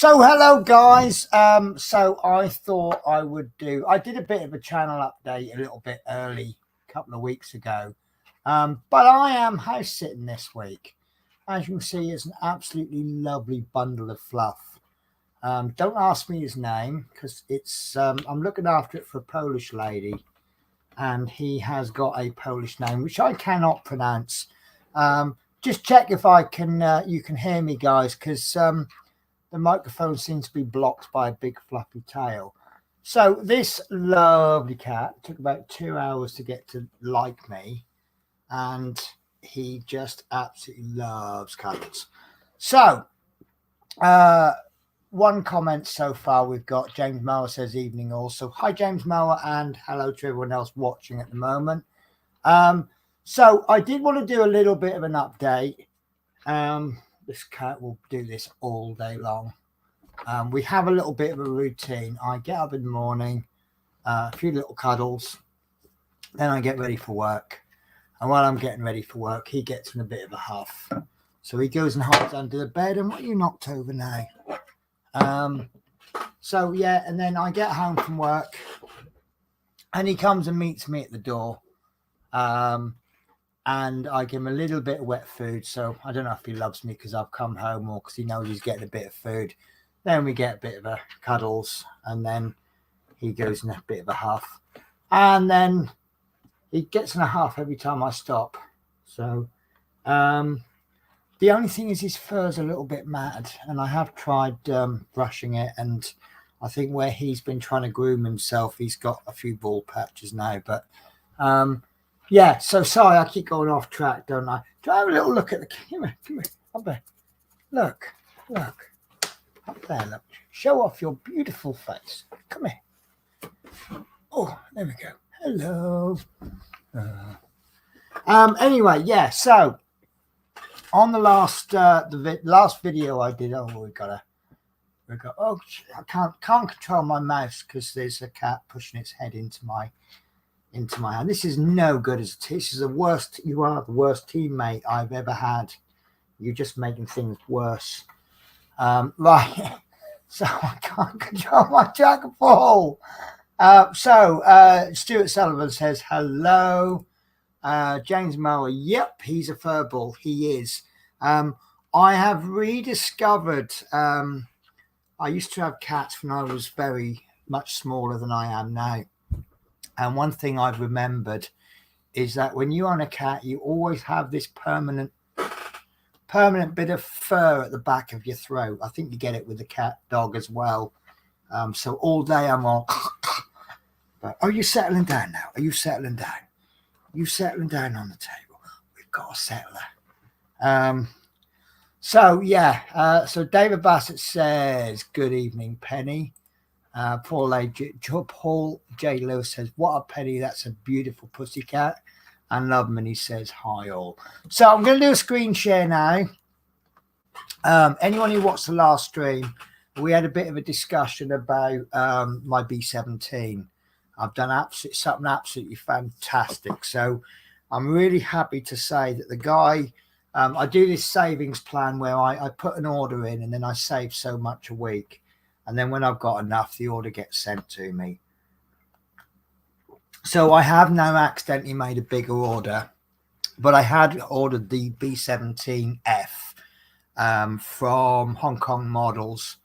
So hello guys. So I thought I did a bit of a channel update a little bit early, a couple of weeks ago. But I am house sitting this week. As you can see, it's an absolutely lovely bundle of fluff. Don't ask me his name because it's I'm looking after it for a Polish lady, and he has got a Polish name which I cannot pronounce. Just check if I can you can hear me, guys, because the microphone seems to be blocked by a big fluffy tail. So this lovely cat took about 2 hours to get to like me, and he just absolutely loves cuddles. So one comment so far we've got. James Mower says evening also. Hi James Mower, and hello to everyone else watching at the moment. So I did want to do a little bit of an update. This cat will do this all day long. We have a little bit of a routine. I get up in the morning, a few little cuddles, then I get ready for work. And while I'm getting ready for work, he gets in a bit of a huff. So he goes and hides under the bed. And what are you knocked over now? So yeah, and then I get home from work and he comes and meets me at the door. And I give him a little bit of wet food. So I don't know if he loves me because I've come home or because he knows he's getting a bit of food. Then we get a bit of a cuddles, and then he goes in a bit of a huff. And then he gets in a huff every time I stop. So the only thing is his fur's a little bit matted, and I have tried brushing it, and I think where he's been trying to groom himself, he's got a few bald patches now. But yeah, so sorry, I keep going off track, don't I? Do I have a little look at the camera? Come here, up there. Look. Up there, look. Show off your beautiful face. Come here. Oh, there we go. Hello. Anyway, yeah. So on the last last video I did, oh, we got. Oh, I can't control my mouse because there's a cat pushing its head into my hand. This is no good as this is the worst. You are the worst teammate I've ever had. You're just making things worse. Right, so I can't control my jacket ball. So Stuart Sullivan says hello. James Mower, yep, he's a furball. He is. I have rediscovered. I used to have cats when I was very much smaller than I am now, and one thing I've remembered is that when you own a cat, you always have this permanent bit of fur at the back of your throat. I think you get it with the cat dog as well. So all day I'm all but are you settling down now? Are you settling down? You settling down on the table? We've got to settle her. So yeah, so David Bassett says good evening, Penny. Paul J. Lewis says, what a Penny, that's a beautiful pussycat. And Loveman, he says, hi all. So I'm going to do a screen share now. Anyone who watched the last stream, we had a bit of a discussion about my B17. I've done something absolutely fantastic. So I'm really happy to say that the guy, I do this savings plan where I put an order in and then I save so much a week. And then when I've got enough, the order gets sent to me. So I have now accidentally made a bigger order, but I had ordered the B17F from Hong Kong Models.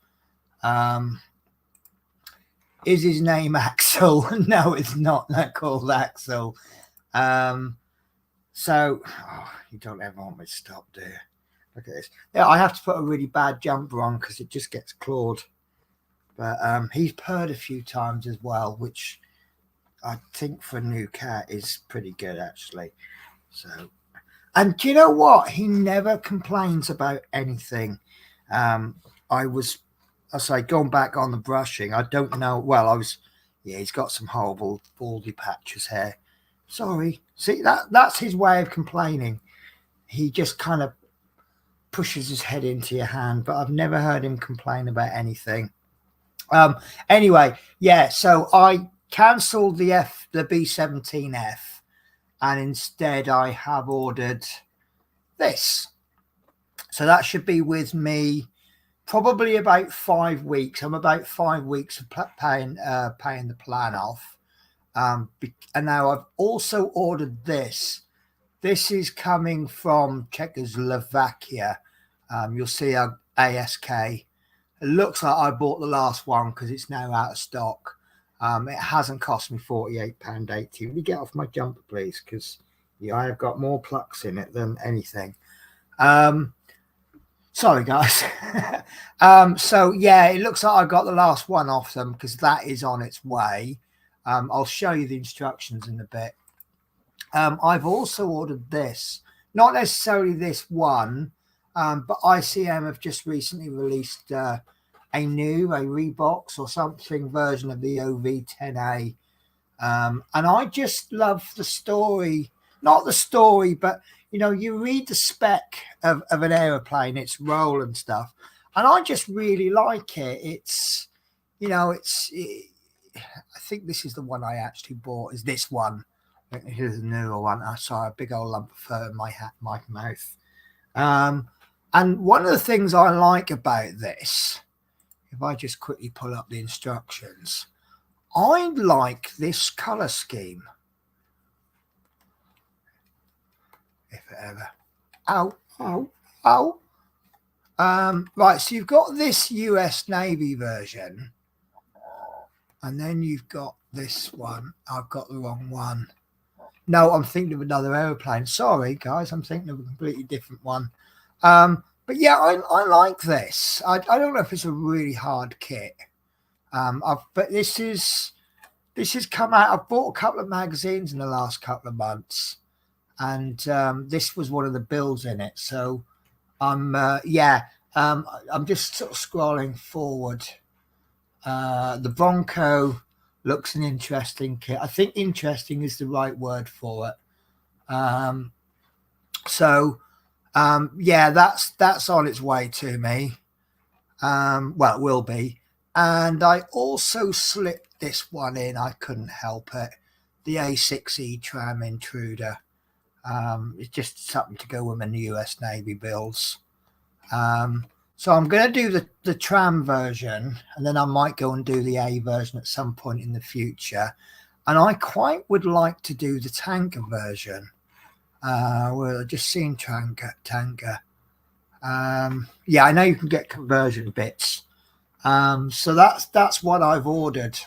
Is his name Axel? No, it's not called Axel. So you don't ever want me to stop, do you? Look at this. Yeah, I have to put a really bad jumper on because it just gets clawed. But he's purred a few times as well, which I think for a new cat is pretty good actually. So, and do you know what? He never complains about anything. I say going back on the brushing. I don't know. Well, yeah, he's got some horrible baldy patches hair. Sorry. See, that's his way of complaining. He just kind of pushes his head into your hand, but I've never heard him complain about anything. Anyway, yeah, so I cancelled the B17F, and instead I have ordered this. So that should be with me probably about 5 weeks. I'm about 5 weeks of paying the plan off. And now I've also ordered this. This is coming from Czechoslovakia. You'll see our ASK. It looks like I bought the last one because it's now out of stock. It hasn't cost me £48.80. Will you get off my jumper, please? Because I have got more plucks in it than anything. Sorry, guys. So, yeah, it looks like I got the last one off them because that is on its way. I'll show you the instructions in a bit. I've also ordered this. Not necessarily this one, but ICM have just recently released a Reeboks or something version of the OV10A. And I just love the story. Not the story, but you read the spec of an aeroplane, its role and stuff, and I just really like it. It's, I think this is the one I actually bought. Is this one? Here's a newer one. I saw a big old lump of fur in my mouth. And one of the things I like about this, if I just quickly pull up the instructions, I like this color scheme. If it ever. Ow. Right, so you've got this US Navy version, and then you've got this one. I've got the wrong one. No, I'm thinking of another aeroplane. Sorry, guys, I'm thinking of a completely different one. But yeah, I like this. I don't know if it's a really hard kit. But this has come out. I've bought a couple of magazines in the last couple of months, and this was one of the builds in it. So I'm just sort of scrolling forward. The Bronco looks an interesting kit. I think interesting is the right word for it. Yeah, that's on its way to me. Well, it will be. And I also slipped this one in. I couldn't help it. The A6E Tram Intruder. It's just something to go with my US Navy builds. So I'm going to do the tram version, and then I might go and do the A version at some point in the future. And I quite would like to do the tanker version. Well, I've just seen tanker. Yeah, I know you can get conversion bits. So that's what I've ordered.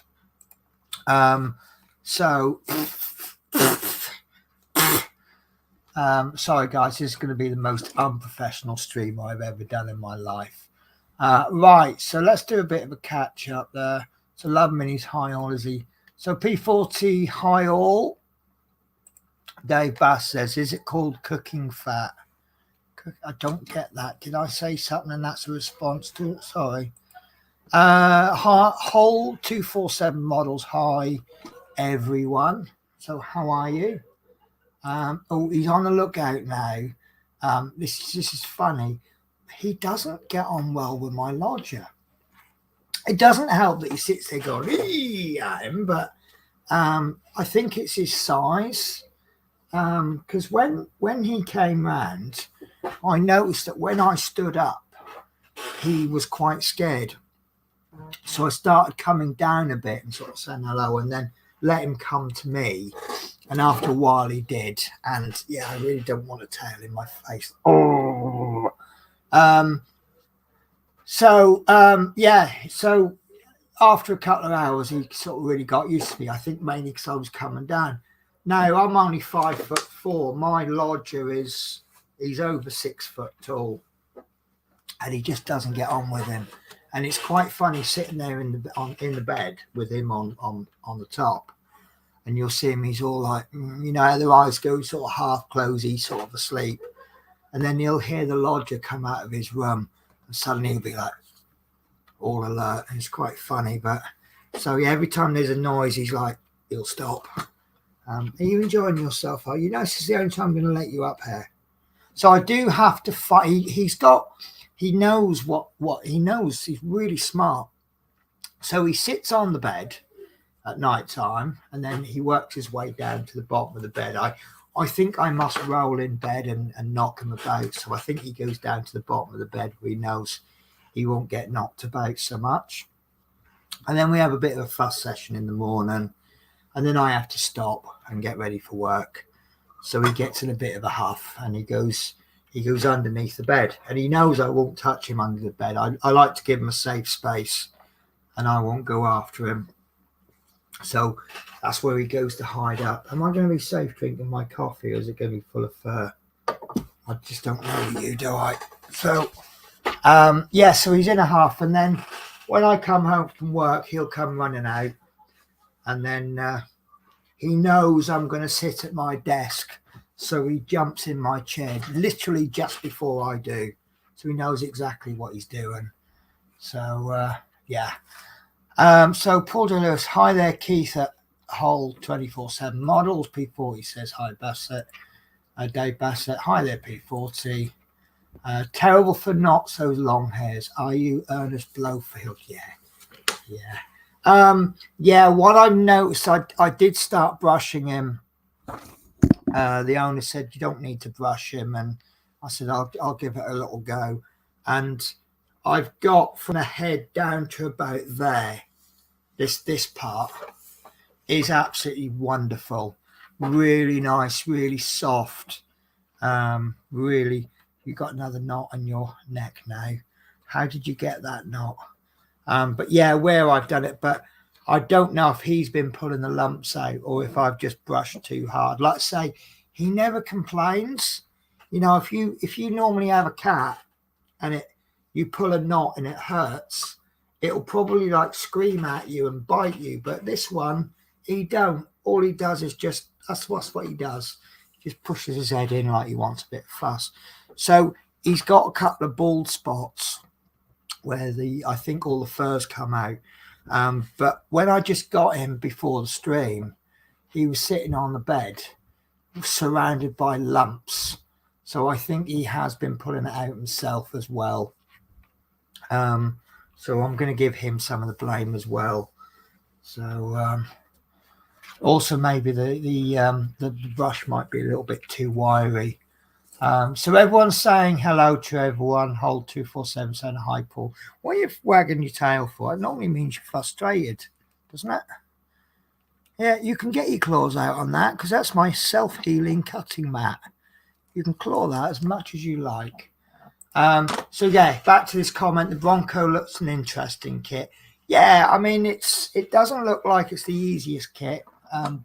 Sorry, guys, this is going to be the most unprofessional stream I've ever done in my life. Right, so let's do a bit of a catch up there. So Love Minis high all, is he? So P40 high all. Dave Bass says, is it called cooking fat? I don't get that. Did I say something and that's a response to it? Sorry. Whole 247 models high, everyone. So how are you? Oh, he's on the lookout now. This is funny. He doesn't get on well with my lodger. It doesn't help that he sits there going at him, but I think it's his size. Because when he came round, I noticed that when I stood up, he was quite scared. So I started coming down a bit and sort of saying hello, and then let him come to me. And after a while he did. And yeah, I really don't want a tail in my face. Oh. Yeah, so after a couple of hours, he sort of really got used to me. I think mainly because I was coming down. Now, I'm only 5'4". My lodger he's over 6 foot tall. And he just doesn't get on with him. And it's quite funny sitting there in the bed with him on the top. And you'll see him, he's all like, how their eyes go sort of half closed, he's sort of asleep. And then you'll hear the lodger come out of his room and suddenly he'll be like all alert. And it's quite funny. But so yeah, every time there's a noise, he'll stop. Are you enjoying yourself? This is the only time I'm going to let you up here. So I do have to fight. He knows what he knows. He's really smart. So he sits on the bed at night time, and then he works his way down to the bottom of the bed. I think I must roll in bed and knock him about. So I think he goes down to the bottom of the bed where he knows he won't get knocked about so much. And then we have a bit of a fuss session in the morning, and then I have to stop and get ready for work. So he gets in a bit of a huff, and he goes underneath the bed, and he knows I won't touch him under the bed. I like to give him a safe space, and I won't go after him. So that's where he goes to hide up. Am I going to be safe drinking my coffee, or is it going to be full of fur? I just don't know you, do I? So yeah, so he's in a huff, and then when I come home from work, he'll come running out, and then he knows I'm going to sit at my desk, so he jumps in my chair literally just before I do, so he knows exactly what he's doing. So yeah. So Paul J. Lewis, hi there, Keith at Hull 24/7 Models. P40 says hi, Bassett. Dave Bassett, hi there, P40. Terrible for not so long hairs. Are you Ernest Blowfield? Yeah. What I've noticed, I did start brushing him. The owner said you don't need to brush him, and I said I'll give it a little go. And I've got from the head down to about there. This part is absolutely wonderful. Really nice, really soft. Really, you got another knot on your neck now. How did you get that knot? But yeah, where I've done it, but I don't know if he's been pulling the lumps out or if I've just brushed too hard. Like I say, he never complains. You know, if you normally have a cat and you pull a knot and it hurts, it'll probably like scream at you and bite you. But this one, he don't. All he does is just, that's what he does. He just pushes his head in like he wants a bit of fuss. So he's got a couple of bald spots where I think all the furs come out. But when I just got him before the stream, he was sitting on the bed surrounded by lumps. So I think he has been pulling it out himself as well. So I'm going to give him some of the blame as well. So also maybe the brush might be a little bit too wiry. So everyone's saying hello to everyone. Hold 247 saying hi, Paul. What are you wagging your tail for? It normally means you're frustrated, doesn't it? Yeah, you can get your claws out on that because that's my self-healing cutting mat. You can claw that as much as you like. So yeah, back to this comment. The Bronco looks an interesting kit. Yeah, I mean it doesn't look like it's the easiest kit,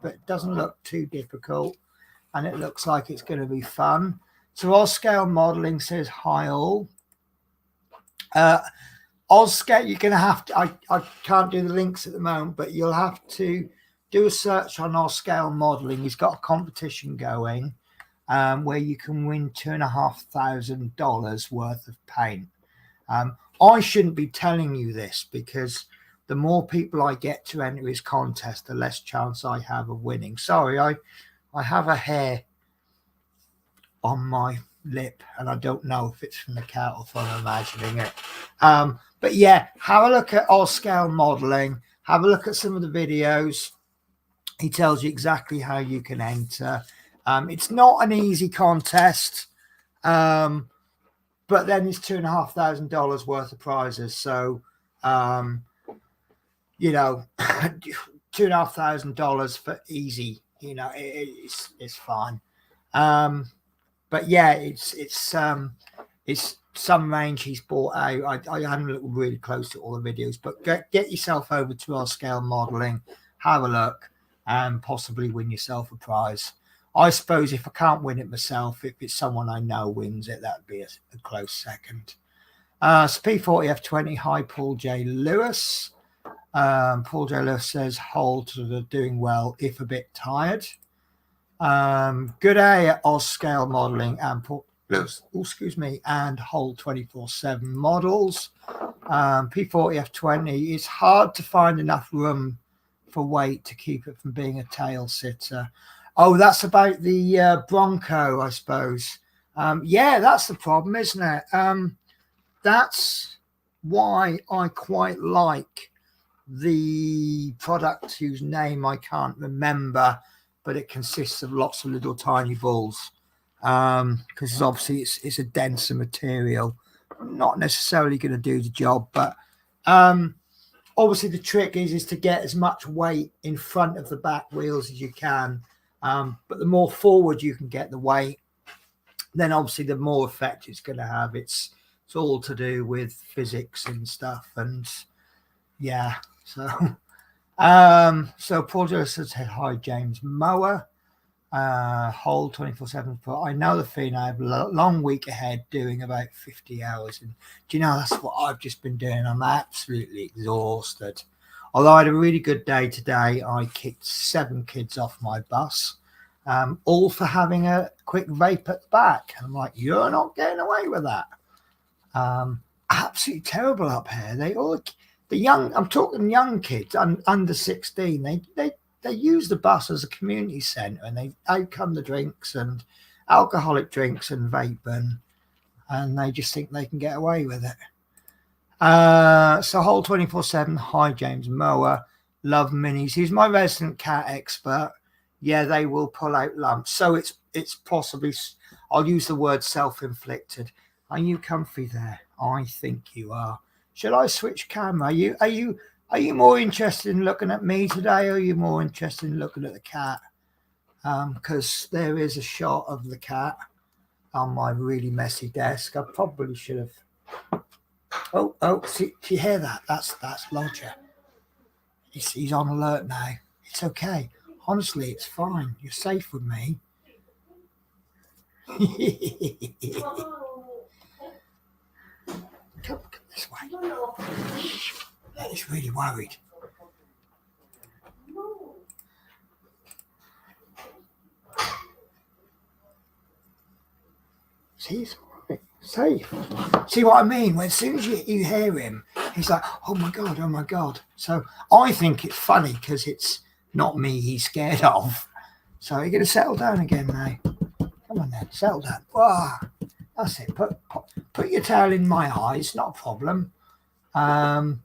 but it doesn't look too difficult, and it looks like it's going to be fun. So Ozscale Modeling says hi all. Ozscale, you're going to have to. I can't do the links at the moment, but you'll have to do a search on Ozscale Modeling. He's got a competition going. Where you can win $2,500 worth of paint. I shouldn't be telling you this because the more people I get to enter his contest, the less chance I have of winning. Sorry, I have a hair on my lip and I don't know if it's from the cat or if I'm imagining it. But yeah, have a look at Ozscale Modeling. Have a look at some of the videos. He tells you exactly how you can enter. It's not an easy contest, but then it's $2,500 worth of prizes. So, you know, $2,500 for easy. You know, it's fine. But yeah, it's some range he's bought out. I haven't looked really close to all the videos, but get yourself over to Ozscale Modeling, have a look, and possibly win yourself a prize. I suppose if I can't win it myself, if it's someone I know wins it, that'd be a close second. So P40F20, hi, Paul J. Lewis. Paul J. Lewis says, hold to the doing well, if a bit tired. Good day at Ozscale Modeling and Paul Lewis, and Hold 24/7 Models. P40F20, it's hard to find enough room for weight to keep it from being a tail sitter. Oh, that's about the Bronco, I suppose. Yeah, that's the problem, isn't it? That's why I quite like the product whose name I can't remember, but it consists of lots of little tiny balls. Because obviously it's a denser material. not necessarily going to do the job. But obviously the trick is to get as much weight in front of the back wheels as you can. But the more forward you can get the weight, then obviously the more effect it's going to have. It's all to do with physics and stuff. And yeah, so so Paul Joseph said, hi James Mower, hold 24/7. I know the feeling. I have a long week ahead, doing about 50 hours, and do you know, that's what I've just been doing. I'm absolutely exhausted. Although I had a really good day today. I kicked 7 kids off my bus, all for having a quick vape at the back. And I'm like, you're not getting away with that. Absolutely terrible up here. They all, the young, I'm talking young kids, under 16. They use the bus as a community centre, and out come the drinks and alcoholic drinks and vaping, and they just think they can get away with it. So hold 24/7. Hi James Mower, love minis. He's my resident cat expert. Yeah, they will pull out lumps. So it's possibly, I'll use the word self-inflicted. Are you comfy there? I think you are. Should I switch camera? Are you more interested in looking at me today, or are you more interested in looking at the cat? Because there is a shot of the cat on my really messy desk. I probably should have. Oh, see, do you hear that? That's Lodger. He's on alert now. It's okay. Honestly, it's fine. You're safe with me. Come this way. He's really worried. See, it's all right. Safe. See what I mean? When as soon as you hear him, he's like, oh my God. So I think it's funny because it's not me he's scared of. So you're going to settle down again now. Come on then, settle down. Oh, that's it. Put your tail in my eyes, not a problem. Yeah,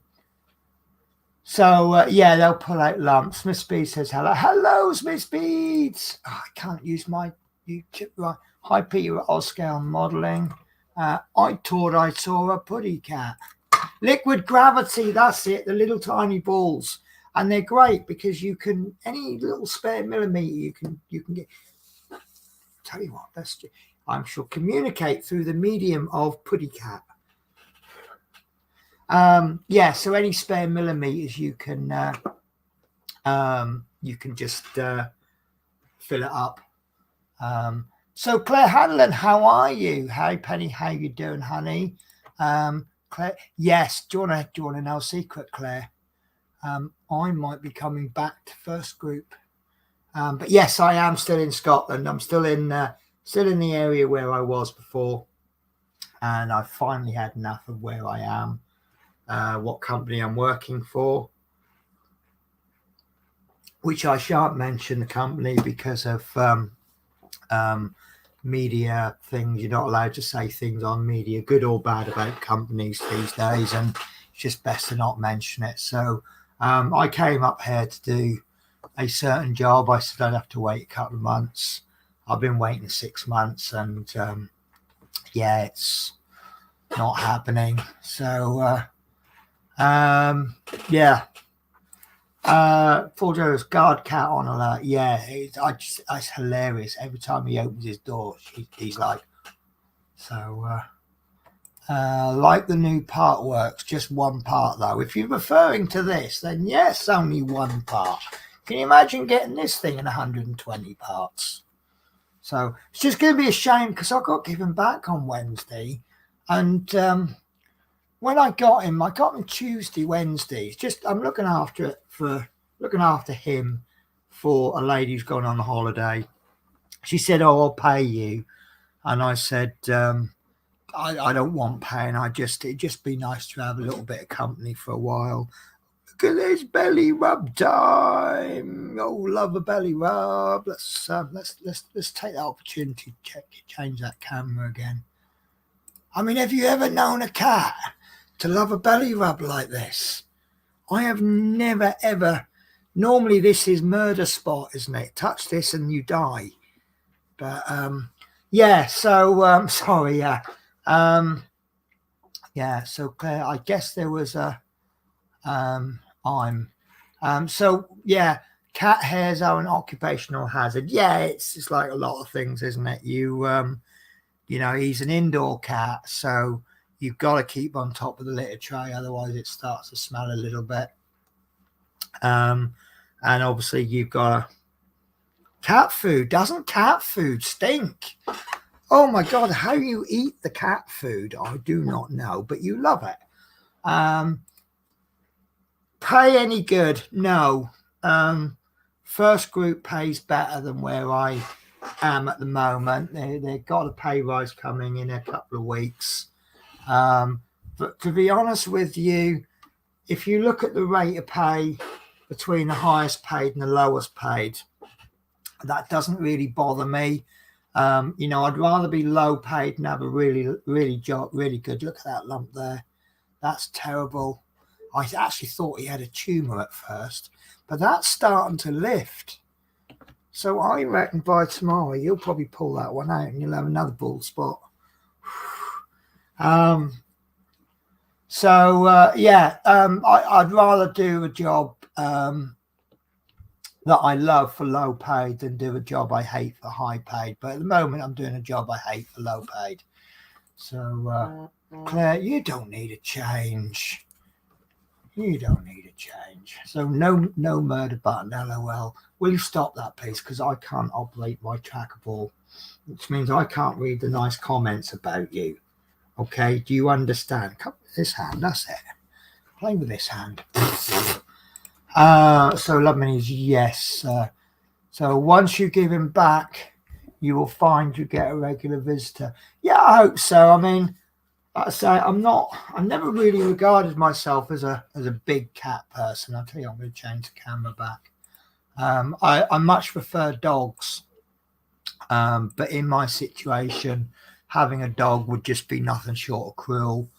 they'll pull out lumps. Miss Beads says hello. Hello, Miss Beads. Oh, I can't use my YouTube. Right. Hi, Peter at Oscar Modelling. I thought I saw a putty cat. Liquid Gravity, that's it. The little tiny balls, and they're great because you can, any little spare millimeter you can get. Tell you what, I shall communicate through the medium of putty cat. Yeah, so any spare millimeters you can just fill it up. So Claire Hanlon, how are you? Hey Penny, how you doing, honey? Claire, yes. Do you want to know a secret, Claire? I might be coming back to first group, but yes, I am still in Scotland. I'm still in the area where I was before, and I finally had enough of where I am. What company I'm working for, which I shan't mention the company because of media things. You're not allowed to say things on media, good or bad, about companies these days, and it's just best to not mention it. So I came up here to do a certain job. I said I'd have to wait a couple of months. I've been waiting 6 months, and yeah, it's not happening. So yeah. Full Joe's guard cat on alert. Yeah, it's hilarious. Every time he opens his door, he's like, so like the new part works, just one part though. If you're referring to this, then yes, only one part. Can you imagine getting this thing in 120 parts? So it's just going to be a shame because I got given back on Wednesday, and when I got him Tuesday, Wednesday. It's just I'm looking after him for a lady who's gone on holiday. She said, "Oh, I'll pay you," and I said, "I don't want paying. It'd just be nice to have a little bit of company for a while." Look at this belly rub time. Oh, love a belly rub. Let's take that opportunity to change that camera again. I mean, have you ever known a cat to love a belly rub like this? I have never ever. Normally this is murder spot, isn't it? Touch this and you die. But yeah, so sorry, yeah. Yeah, so Claire, I guess there was a so yeah, cat hairs are an occupational hazard. Yeah, it's like a lot of things, isn't it? You know, he's an indoor cat, so you've got to keep on top of the litter tray, otherwise it starts to smell a little bit. And obviously you've got cat food. Doesn't cat food stink? Oh my god, how you eat the cat food, I do not know, but you love it. Pay any good? No. First group pays better than where I am at the moment. They've got a pay rise coming in a couple of weeks. But to be honest with you, if you look at the rate of pay between the highest paid and the lowest paid, that doesn't really bother me. You know, I'd rather be low paid and have a really good. Look at that lump there. That's terrible. I actually thought he had a tumour at first, but that's starting to lift. So I reckon by tomorrow you'll probably pull that one out and you'll have another bald spot. I'd rather do a job that I love for low paid than do a job I hate for high paid. But at the moment, I'm doing a job I hate for low paid. So, Claire, you don't need a change. You don't need a change. So no murder button, LOL. Will you stop that, please? Because I can't operate my trackball, which means I can't read the nice comments about you. Okay, do you understand? Come with this hand, that's it. Play with this hand. So love minis, yes. So once you give him back, you will find you get a regular visitor. Yeah, I hope so. I mean, like I say, I've never really regarded myself as a big cat person. I'll tell you, I'm going to change the camera back. I much prefer dogs. But in my situation, having a dog would just be nothing short of cruel.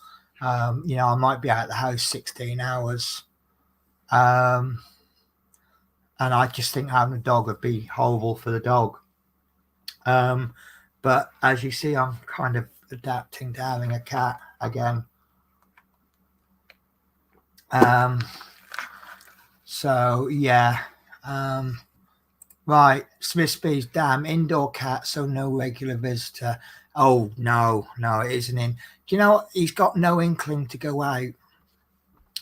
You know, I might be out of the house 16 hours. And I just think having a dog would be horrible for the dog. But as you see, I'm kind of adapting to having a cat again. So yeah. Right, Smith's Bees, damn, indoor cat, so no regular visitor. Oh no, it isn't in. Do you know what? He's got no inkling to go out.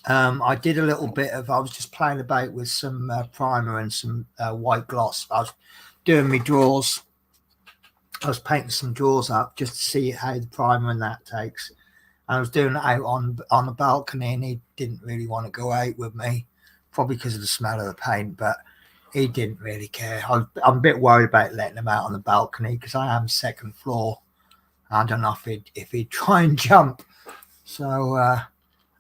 I did a little bit of, I was just playing about with some primer and some white gloss. I was doing my drawers. I was painting some drawers up just to see how the primer and that takes. And I was doing it out on the balcony, and he didn't really want to go out with me, probably because of the smell of the paint, but he didn't really care. I'm a bit worried about letting him out on the balcony because I am second floor. I don't know if he'd try and jump. So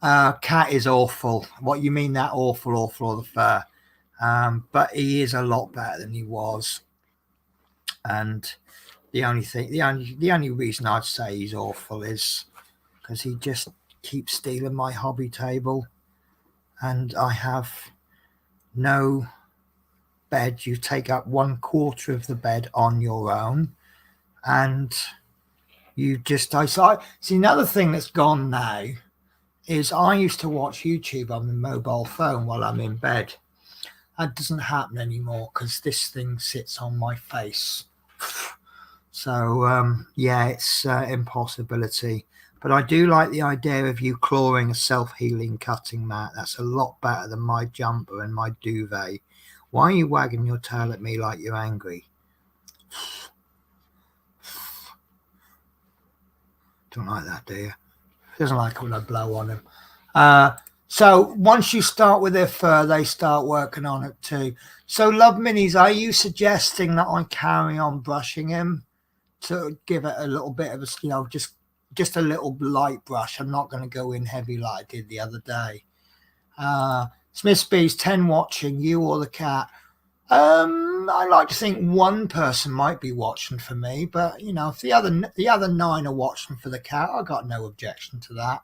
cat is awful. What you mean that awful or the fur? But he is a lot better than he was. And the only reason I'd say he's awful is because he just keeps stealing my hobby table, and I have no bed. You take up 1/4 of the bed on your own, and you just see. Another thing that's gone now is I used to watch YouTube on the mobile phone while I'm in bed. That doesn't happen anymore because this thing sits on my face. So yeah, it's impossibility. But I do like the idea of you clawing a self-healing cutting mat. That's a lot better than my jumper and my duvet. Why are you wagging your tail at me like you're angry? Don't like that, do you? Doesn't like when I blow on him. So once you start with their fur, they start working on it too. So Love Minis, are you suggesting that I carry on brushing him to give it a little bit of a, you know, just a little light brush? I'm not going to go in heavy like I did the other day. Smith's Bees, 10 watching, you or the cat? I like to think one person might be watching for me, but you know, if the other 9 are watching for the cat, I got no objection to that.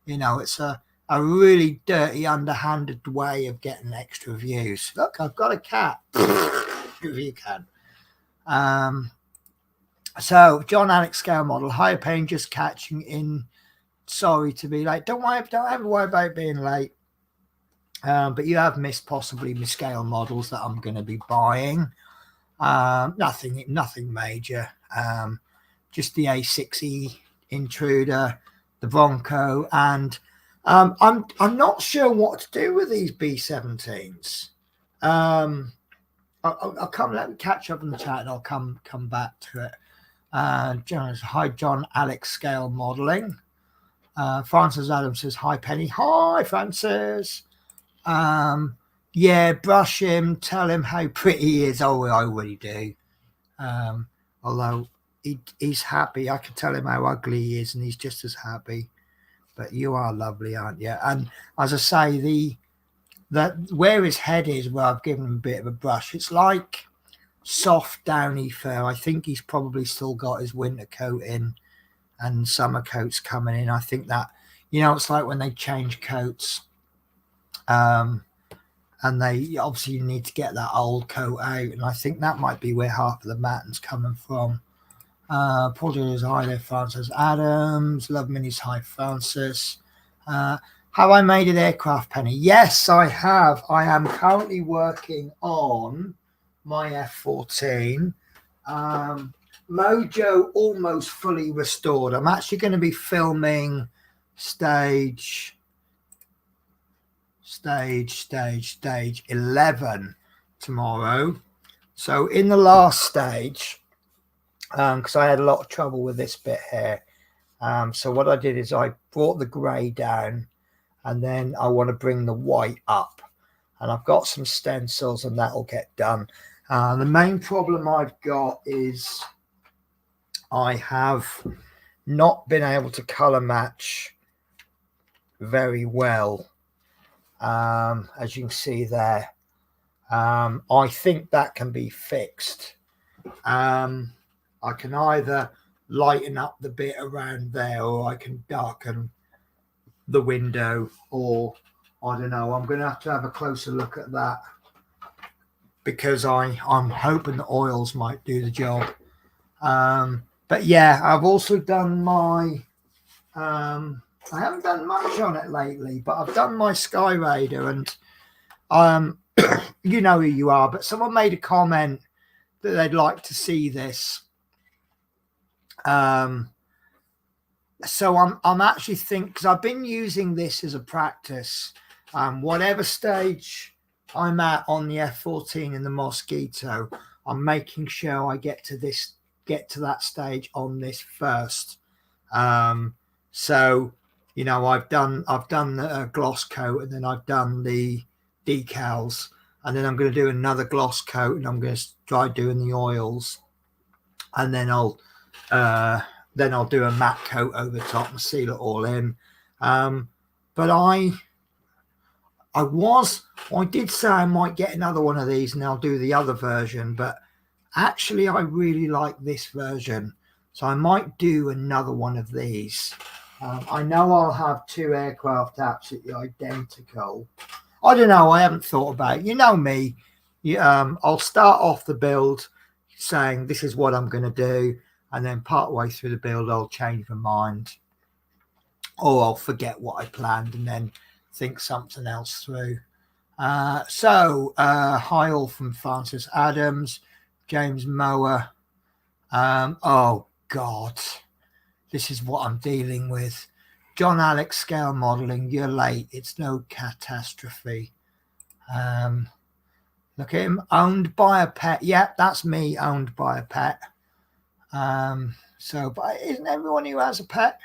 You know, it's a really dirty, underhanded way of getting extra views. Look, I've got a cat. If you can. So John Alex scale model, higher paying, just catching in sorry to be late. Don't ever worry about being late. But you have missed possibly my scale models that I'm going to be buying. Nothing major. Just the A6E Intruder, the Bronco, and I'm not sure what to do with these B17s. I'll come. Let me catch up in the chat, and I'll come back to it. Hi, John Alex Scale Modeling. Francis Adams says hi, Penny. Hi, Francis. Yeah, brush him. Tell him how pretty he is. Oh, I already do. Although he's happy, I can tell him how ugly he is, and he's just as happy. But you are lovely, aren't you? And as I say, that where his head is, where I've given him a bit of a brush, it's like soft downy fur. I think he's probably still got his winter coat in and summer coats coming in. I think that, it's like when they change coats, and they obviously need to get that old coat out, and I think that might be where half of the matting's coming from. Paul is hi there, Francis Adams. Love Minis, hi, Francis. Have I made an aircraft, Penny? Yes, I have. I am currently working on my F-14. Mojo almost fully restored. I'm actually going to be filming stage 11 tomorrow. So in the last stage, because I had a lot of trouble with this bit here. So what I did is I brought the grey down, and then I want to bring the white up. And I've got some stencils, and that'll get done. The main problem I've got is I have not been able to colour match very well. As you can see there. I think that can be fixed. I can either lighten up the bit around there, or I can darken the window, or I don't know. I'm going to have a closer look at that, because I'm hoping the oils might do the job. But yeah, I've also done my I haven't done much on it lately, but I've done my Sky Raider, and you know who you are, but someone made a comment that they'd like to see this. So I'm actually thinking, because I've been using this as a practice. Whatever stage I'm at on the F-14 in the Mosquito, I'm making sure I get to that stage on this first. So I've done the gloss coat, and then I've done the decals, and then I'm going to do another gloss coat, and I'm going to try doing the oils, and then I'll do a matte coat over the top and seal it all in. But I did say I might get another one of these, and I'll do the other version, but actually I really like this version, so I might do another one of these. I know I'll have two aircraft absolutely identical. I don't know. I haven't thought about it. You know me. I'll start off the build saying this is what I'm going to do, and then part way through the build I'll change my mind, or I'll forget what I planned and then think something else through. Hi all from Francis Adams, James Mower. Oh God, this is what I'm dealing with. John Alex Scale Modeling, you're late. It's no catastrophe. Look at him, owned by a pet. Yeah, that's me, owned by a pet. But isn't everyone who has a pet?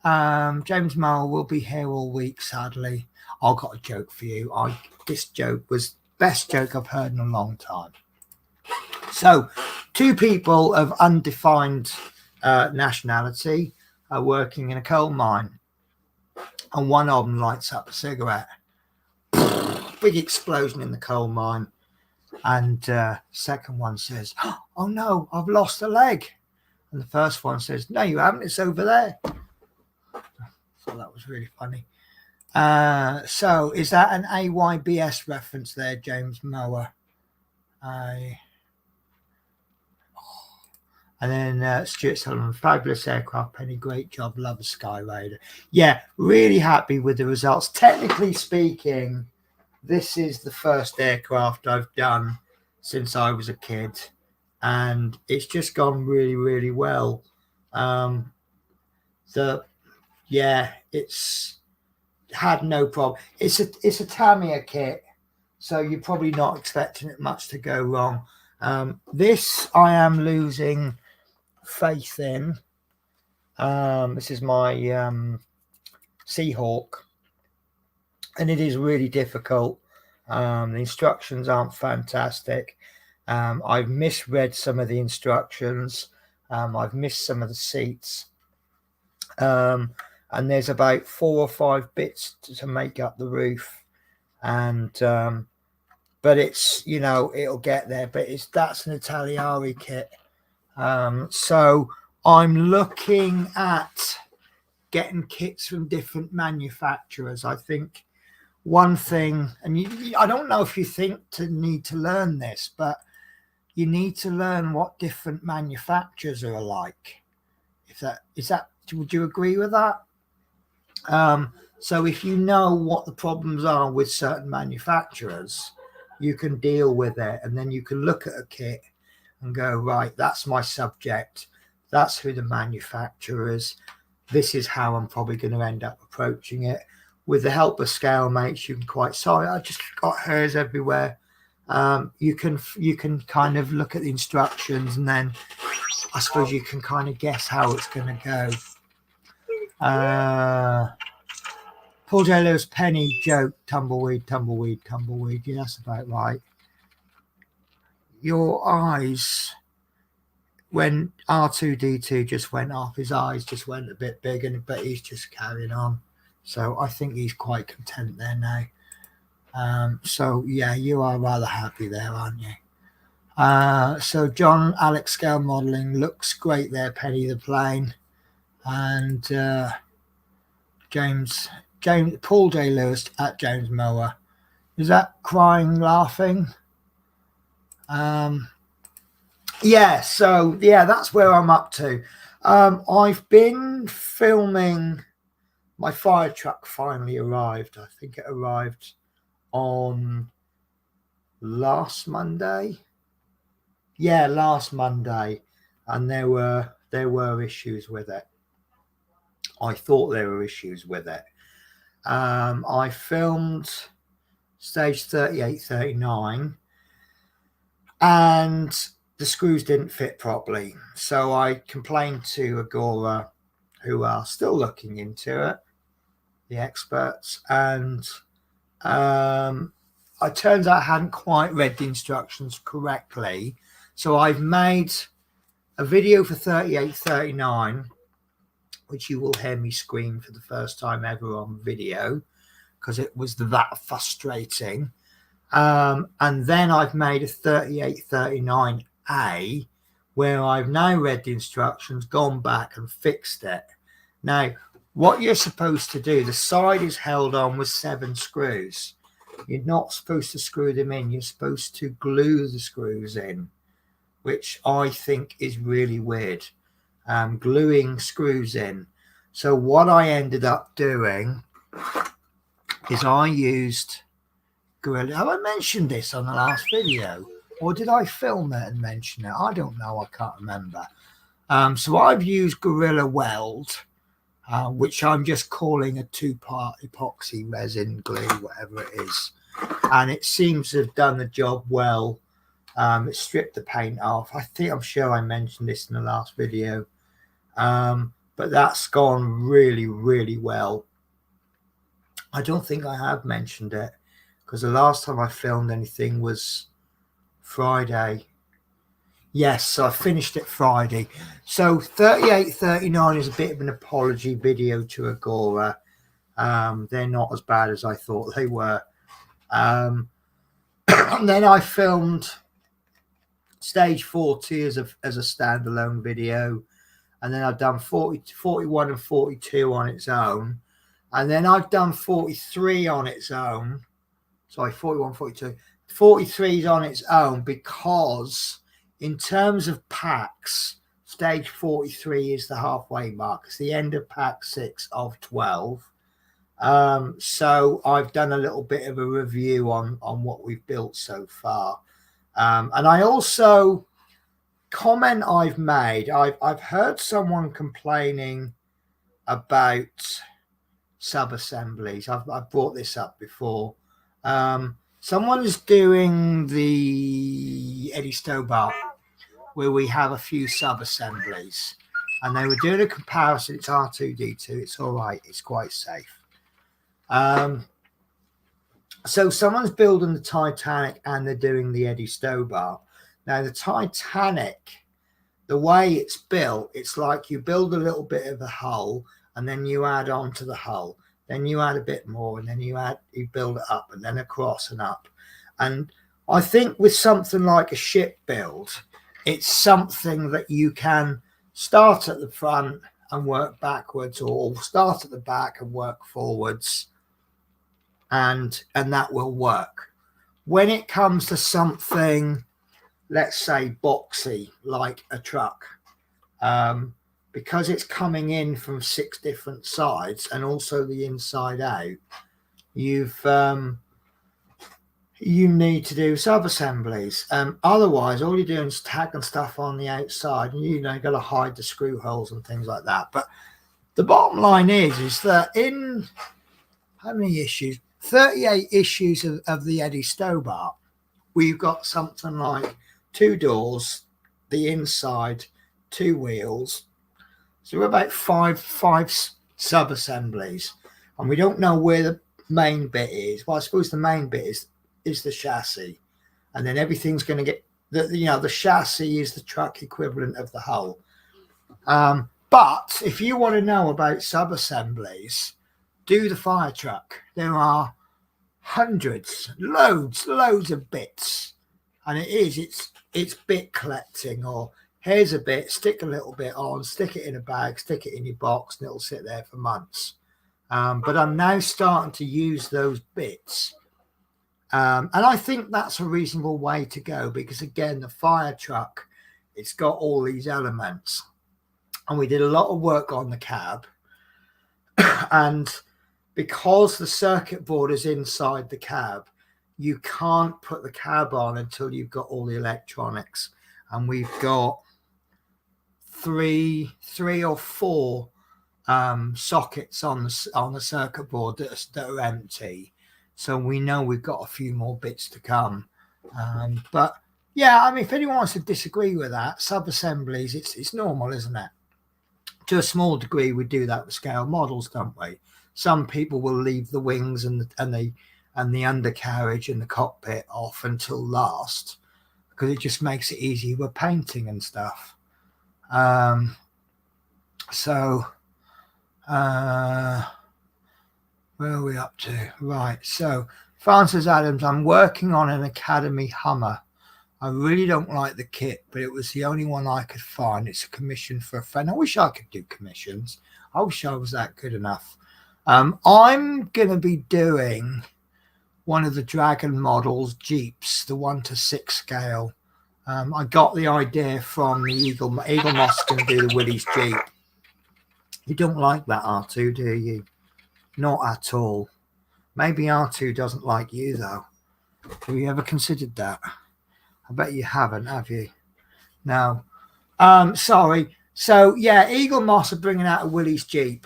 James Mower will be here all week, sadly. I've got a joke for you. This joke was the best joke I've heard in a long time. So, two people of undefined nationality are working in a coal mine, and one of them lights up a cigarette. Big explosion in the coal mine, and second one says, "Oh no, I've lost a leg," and the first one says, "No, you haven't. It's over there." So that was really funny. So is that an AYBS reference there, James Mower? And then Stuart Sullivan, fabulous aircraft, Penny, great job, love the Sky Raider. Yeah, really happy with the results. Technically speaking, this is the first aircraft I've done since I was a kid, and it's just gone really, really well. It's had no problem. It's a Tamiya kit, so you're probably not expecting it much to go wrong. This I am losing faith in. This is my Seahawk, and it is really difficult. The instructions aren't fantastic. I've misread some of the instructions. I've missed some of the seats. And there's about 4 or 5 bits to make up the roof. And but it's, you know, it'll get there. But that's an Italiari kit. So I'm looking at getting kits from different manufacturers. I think one thing, and I don't know if you need to learn this, but you need to learn what different manufacturers are like. Would you agree with that? So if you know what the problems are with certain manufacturers, you can deal with it, and then you can look at a kit and go, right, that's my subject, that's who the manufacturer is, this is how I'm probably going to end up approaching it. With the help of scale mates, you can sorry, I just got hairs everywhere. You can kind of look at the instructions, and then I suppose you can kind of guess how it's going to go. Paul J. Lewis, Penny, joke, tumbleweed, tumbleweed, tumbleweed. Yeah, that's about right. Your eyes, when R2D2 just went off, his eyes just went a bit big, but he's just carrying on. So I think he's quite content there now. So yeah, you are rather happy there, aren't you? So John Alex Scale Modeling looks great there, Penny the plane. And Paul J. Lewis at James Mower. Is that crying, laughing? Yeah, so yeah, that's where I'm up to. I've been filming. My fire truck finally arrived. I think it arrived on last Monday. Yeah, last Monday, and there were issues with it. I thought there were issues with it. I filmed stage 38, 39, and the screws didn't fit properly. So I complained to Agora, who are still looking into it, the experts, and it turns out I hadn't quite read the instructions correctly. So I've made a video for 38, 39, which you will hear me scream for the first time ever on video, because it was that frustrating. And then I've made a 38, 39A, where I've now read the instructions, gone back and fixed it. Now, what you're supposed to do, the side is held on with 7 screws. You're not supposed to screw them in. You're supposed to glue the screws in, which I think is really weird. Gluing screws in. So what I ended up doing is I used Gorilla. Have I mentioned this on the last video, or did I film it and mention it? I don't know. I can't remember. So I've used Gorilla Weld, which I'm just calling a 2-part epoxy resin glue, whatever it is, and it seems to have done the job well. It stripped the paint off. I'm sure I mentioned this in the last video, but that's gone really, really well. I don't think I have mentioned it, because the last time I filmed anything was Friday. Yes, so I finished it Friday. So 38, 39 is a bit of an apology video to Agora. They're not as bad as I thought they were. And then I filmed stage 40 as a standalone video. And then I've done 41 and 42 on its own. And then I've done 43 on its own. Sorry, 41, 42. 43 is on its own, because in terms of packs, Stage 43 is the halfway mark. It's the end of pack 6 of 12. So I've done a little bit of a review on what we've built so far. And I also comment I've made, I've heard someone complaining about sub-assemblies. I've brought this up before. Someone is doing the Eddie Stobart where we have a few sub-assemblies, and they were doing a comparison. It's R2D2. It's all right. It's quite safe. So someone's building the Titanic and they're doing the Eddie Stobart. Now the Titanic, the way it's built, it's like you build a little bit of a hull and then you add on to the hull. Then you add a bit more and then you build it up and then across and up. And I think with something like a ship build, it's something that you can start at the front and work backwards, or start at the back and work forwards, and that will work. When it comes to something, let's say boxy, like a truck, because it's coming in from 6 different sides and also the inside out, you need to do sub-assemblies. Otherwise, all you're doing is tagging stuff on the outside, and you got to hide the screw holes and things like that. But the bottom line is that in how many issues? 38 issues of the Eddie Stobart, we've got something like 2 doors, the inside, 2 wheels. So we're about five sub-assemblies, and we don't know where the main bit is. Well, I suppose the main bit is the chassis, and then everything's going to get the chassis is the truck equivalent of the hull. But if you want to know about sub-assemblies, do the fire truck. There are hundreds, loads of bits, and it's bit collecting. Or here's a bit, stick a little bit on, stick it in a bag, stick it in your box, and it'll sit there for months. But I'm now starting to use those bits. And I think that's a reasonable way to go, because again, the fire truck, it's got all these elements, and we did a lot of work on the cab. And because the circuit board is inside the cab, you can't put the cab on until you've got all the electronics. And we've got three or four sockets on the circuit board that are empty. So we know we've got a few more bits to come. But yeah, I mean, if anyone wants to disagree with that, sub-assemblies, it's normal, isn't it? To a small degree, we do that with scale models, don't we? Some people will leave the wings and the undercarriage and the cockpit off until last, because it just makes it easy with painting and stuff. Where are we up to? Right. So Francis Adams, I'm working on an Academy Hummer. I really don't like the kit, but it was the only one I could find. It's a commission for a friend. I wish I could do commissions. I wish I was that good enough. I'm going to be doing one of the Dragon models Jeeps, the 1:6 scale. I got the idea from the Eagle Moss going to do the Willys Jeep. You don't like that, R2, do you? Not at all. Maybe R2 doesn't like you, though. Have you ever considered that? I bet you haven't, have you? No. Sorry. So, yeah, Eagle Moss are bringing out a Willys Jeep.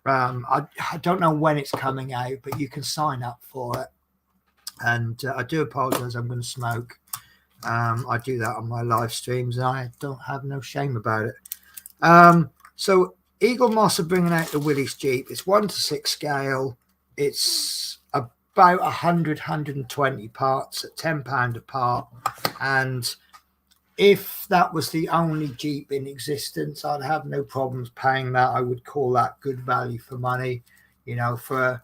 I don't know when it's coming out, but you can sign up for it. And I do apologize, I'm going to smoke. I do that on my live streams, and I don't have no shame about it. So Eagle Moss are bringing out the Willys Jeep. It's 1:6 scale. It's about 120 parts at £10 a part. And if that was the only Jeep in existence, I'd have no problems paying that. I would call that good value for money, for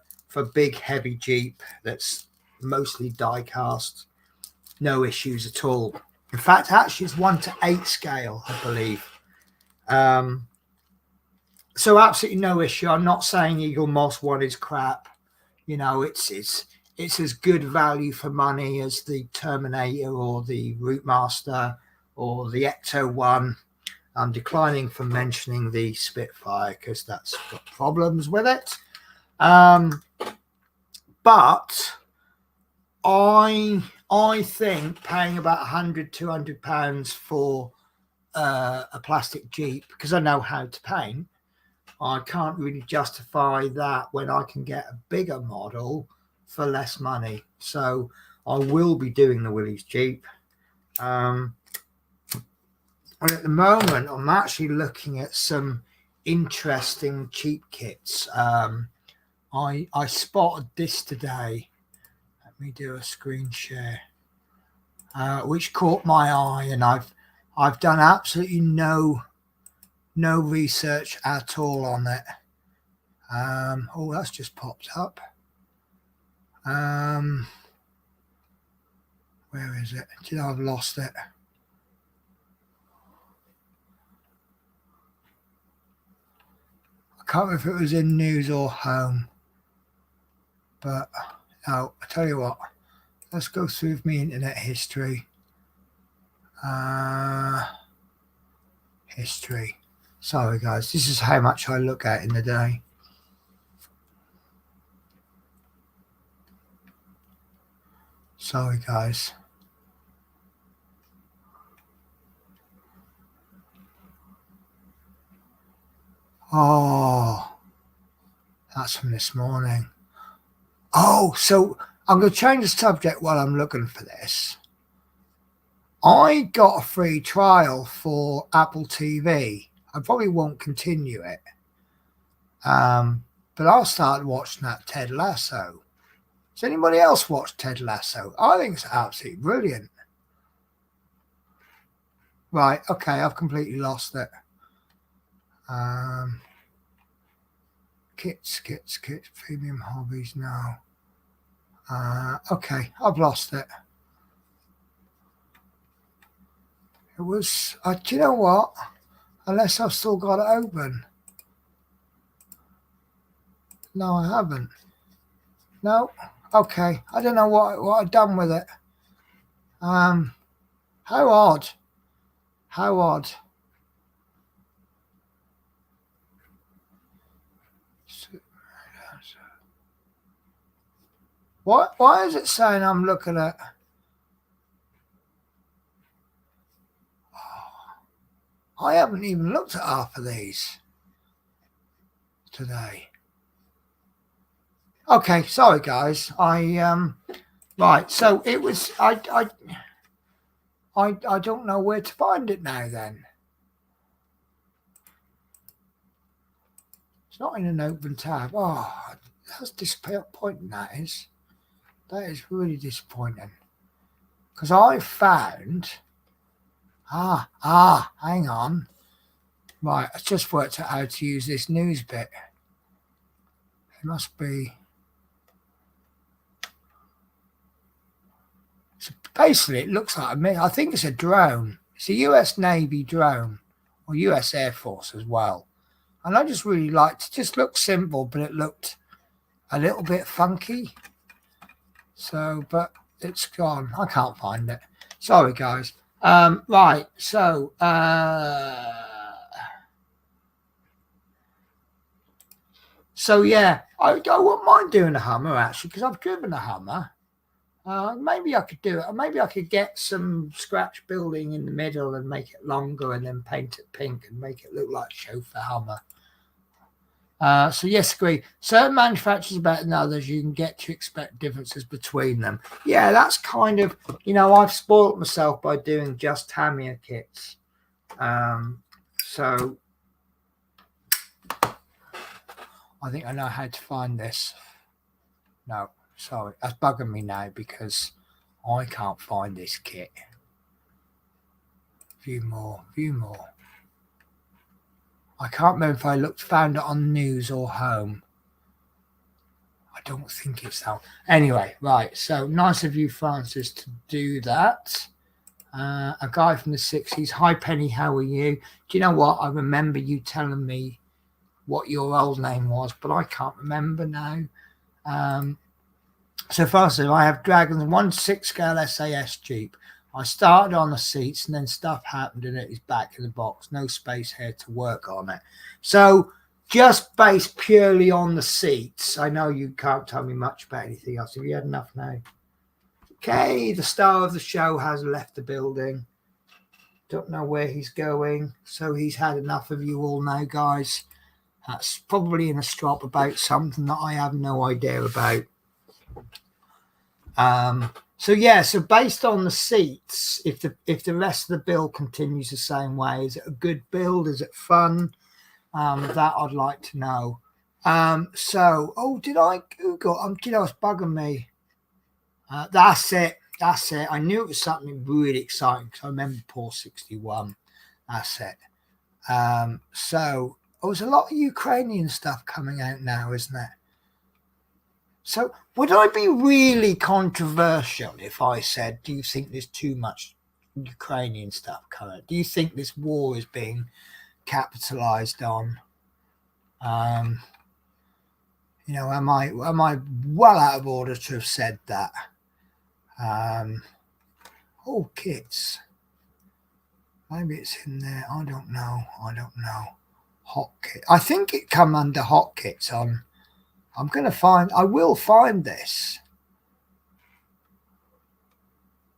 big, heavy Jeep that's mostly die cast. No issues at all. In fact, actually, it's 1:8 scale, I believe. So absolutely no issue. I'm not saying Eagle Moss 1 is crap. It's as good value for money as the Terminator or the Route Master or the Ecto 1. I'm declining from mentioning the Spitfire because that's got problems with it. But I think paying about £100-200 for a plastic Jeep, because I know how to paint, I can't really justify that when I can get a bigger model for less money. So I will be doing the Willys Jeep. And at the moment, I'm actually looking at some interesting cheap kits. I spotted this today. Let me do a screen share, which caught my eye, and I've done absolutely no research at all on it. Oh, that's just popped up. Where is it? Do you know, I've lost it. I can't remember if it was in news or home. But no, I tell you what, let's go through my internet history. History. Sorry guys, this is how much I look at in the day. Sorry guys. Oh, that's from this morning. Oh, so I'm going to change the subject while I'm looking for this. I got a free trial for Apple TV. I probably won't continue it. But I'll start watching that Ted Lasso. Does anybody else watch Ted Lasso? I think it's absolutely brilliant. Right, okay, I've completely lost it. Kits, premium hobbies now. Okay, I've lost it. It was, do you know what? Unless I've still got it open. No, I haven't. No, okay. I don't know what I've done with it. How odd. How odd. What? Why is it saying I'm looking at? Oh, I haven't even looked at half of these today. Okay, sorry guys. Right. So it was. I don't know where to find it now. Then it's not in an open tab. Oh, that's disappointing. That is really disappointing. Because I found. Hang on. Right, I just worked out how to use this news bit. It must be. So basically, it looks like I think it's a drone. It's a US Navy drone, or US Air Force as well. And I just really liked it. Just looked simple, but it looked a little bit funky. So, but it's gone. I can't find it. Sorry, guys. Right. So, yeah, I wouldn't mind doing a Hummer actually, because I've driven a Hummer. Maybe I could do it. Or maybe I could get some scratch building in the middle and make it longer and then paint it pink and make it look like a chauffeur Hummer. So yes, agree. Certain manufacturers are better than others. You can get to expect differences between them. Yeah, that's kind of, I've spoilt myself by doing just Tamiya kits. So I think I know how to find this. No, sorry, that's bugging me now because I can't find this kit. View more. I can't remember if I found it on news or home. I don't think it's that. Anyway, right. So nice of you, Francis, to do that. A guy from the 60s. Hi, Penny. How are you? Do you know what? I remember you telling me what your old name was, but I can't remember now. So Francis, I have Dragon's 1/6 scale SAS Jeep. I started on the seats and then stuff happened and it is back in the box. No space here to work on it. So just based purely on the seats. I know you can't tell me much about anything else. Have you had enough now? Okay, the star of the show has left the building. Don't know where he's going. So he's had enough of you all now, guys. That's probably in a strop about something that I have no idea about. So yeah, so based on the seats, if the rest of the build continues the same way, is it a good build? Is it fun? That I'd like to know. Did I Google? It's bugging me. That's it. I knew it was something really exciting because I remember Paul 61. That's it. There's a lot of Ukrainian stuff coming out now, isn't there? So would I be really controversial if I said, do you think there's too much Ukrainian stuff coming? Do you think this war is being capitalized on? Am I well out of order to have said that? Kits. Maybe it's in there. I don't know. Hot kit. I think it come under hot kits on. I will find this.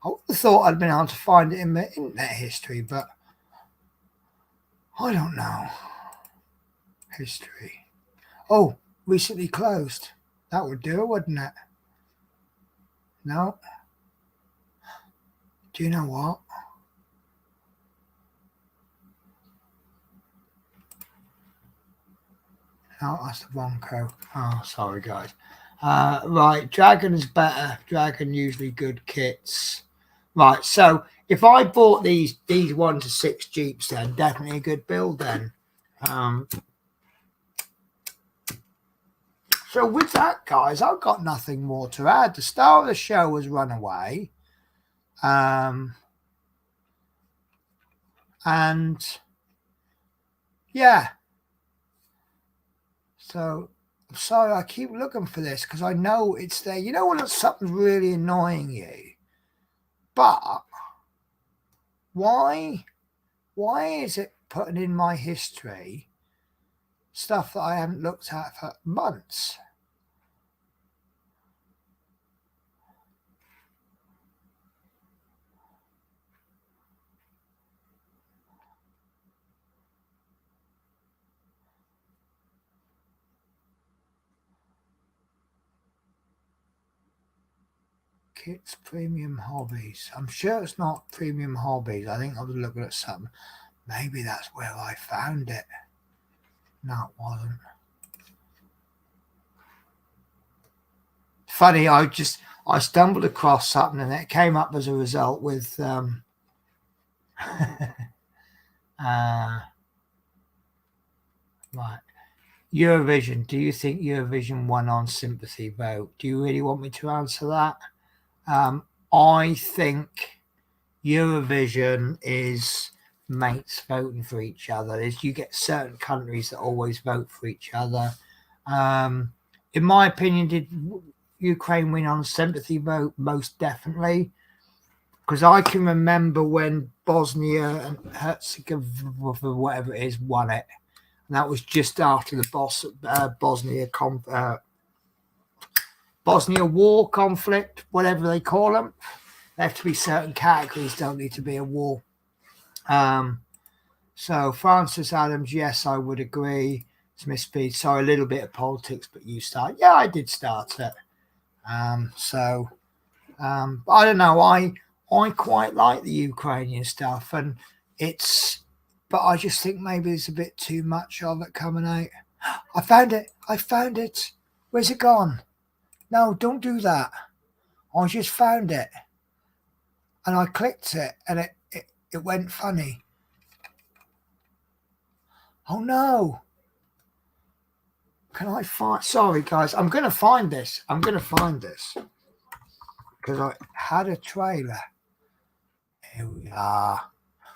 I would have thought I'd been able to find it in the internet history, but I don't know. History. Oh, recently closed. That would do, wouldn't it? No. Do you know what? No, that's the wrong code. Oh, sorry, guys. Right, Dragon is better. Dragon usually good kits. Right, so if I bought these 1 to 6 Jeeps, then definitely a good build then. So with that, guys, I've got nothing more to add. The star of the show has run away. And yeah. So I'm sorry, I keep looking for this because I know it's there. You know when something's really annoying you? But why is it putting in my history stuff that I haven't looked at for months? Kits Premium Hobbies. I'm sure it's not Premium Hobbies. I think I was looking at something. Maybe that's where I found it. No, it wasn't. Funny, I stumbled across something and it came up as a result with right. Eurovision. Do you think Eurovision won on sympathy vote? Do you really want me to answer that? I think Eurovision is mates voting for each other. You get certain countries that always vote for each other. In my opinion, did Ukraine win on sympathy vote? Most definitely. Because I can remember when Bosnia and Herzegovina, whatever it is, won it. And that was just after the Bosnia war conflict, whatever they call them. There have to be certain categories, don't need to be a war. So Francis Adams, yes, I would agree. Smith Speed, sorry, a little bit of politics, but you start. Yeah, I did start it. I don't know. I quite like the Ukrainian stuff, and but I just think maybe there's a bit too much of it coming out. I found it. Where's it gone? No, don't do that. I just found it. And I clicked it and it went funny. Oh no. Can I find? Sorry, guys. I'm going to find this. Because I had a trailer. Here we are.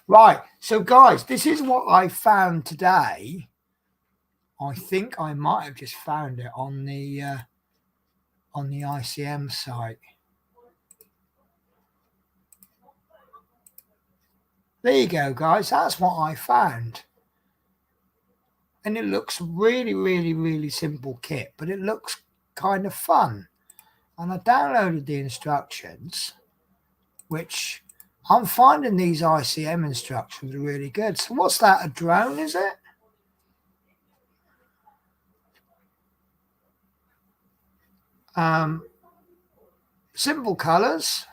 Right. So, guys, this is what I found today. I think I might have just found it on the ICM site. there you go, guys. That's what I found. And it looks really simple kit, but it looks kind of fun. And I downloaded the instructions, which I'm finding these ICM instructions are really good. So what's that, a drone, is it? Simple colors,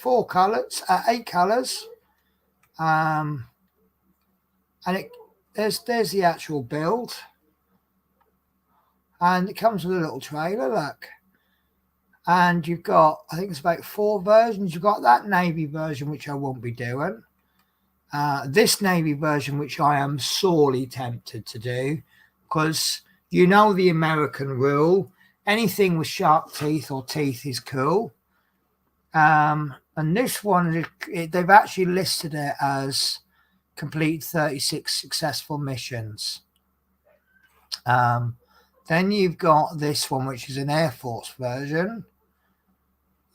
8 colors. And there's the actual build. And it comes with a little trailer, look. And you've got, I think it's about 4 versions. You've got that navy version, which I won't be doing. This navy version, which I am sorely tempted to do, because you know the American rule, anything with sharp teeth or teeth is cool. And this one, they've actually listed it as complete 36 successful missions. Then you've got this one, which is an Air Force version.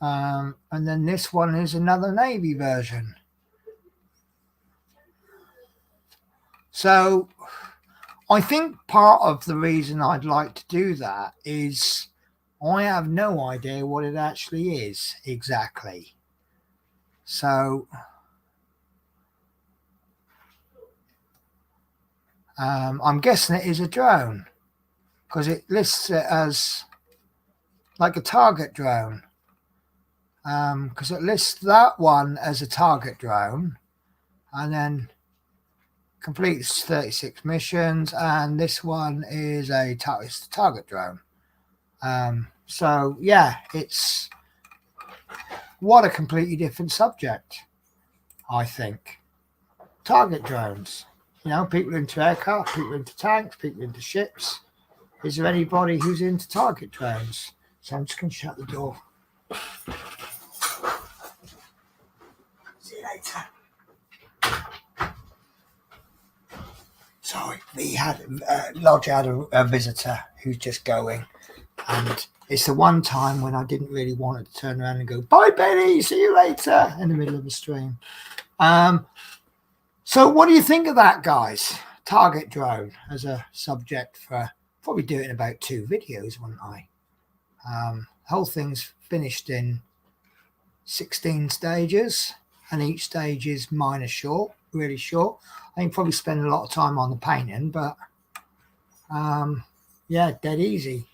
And then this one is another Navy version. So I think part of the reason I'd like to do that is I have no idea what it actually is exactly. So I'm guessing it is a drone, because it lists it as like a target drone. Because it lists that one as a target drone, and then completes 36 missions, and this one is it's the target drone. So yeah, it's what a completely different subject, I think. Target drones, you know, people into aircraft, people into tanks, people into ships. Is there anybody who's into target drones? So I'm just going to shut the door. See you later. Sorry, Lodge had a visitor who's just going, and it's the one time when I didn't really want to turn around and go, bye Benny, see you later, in the middle of the stream. So what do you think of that, guys? Target drone as a subject for, probably do it in about 2 videos, wouldn't I? The whole thing's finished in 16 stages, and each stage is minor short, really short. I think probably spend a lot of time on the painting, but yeah, dead easy.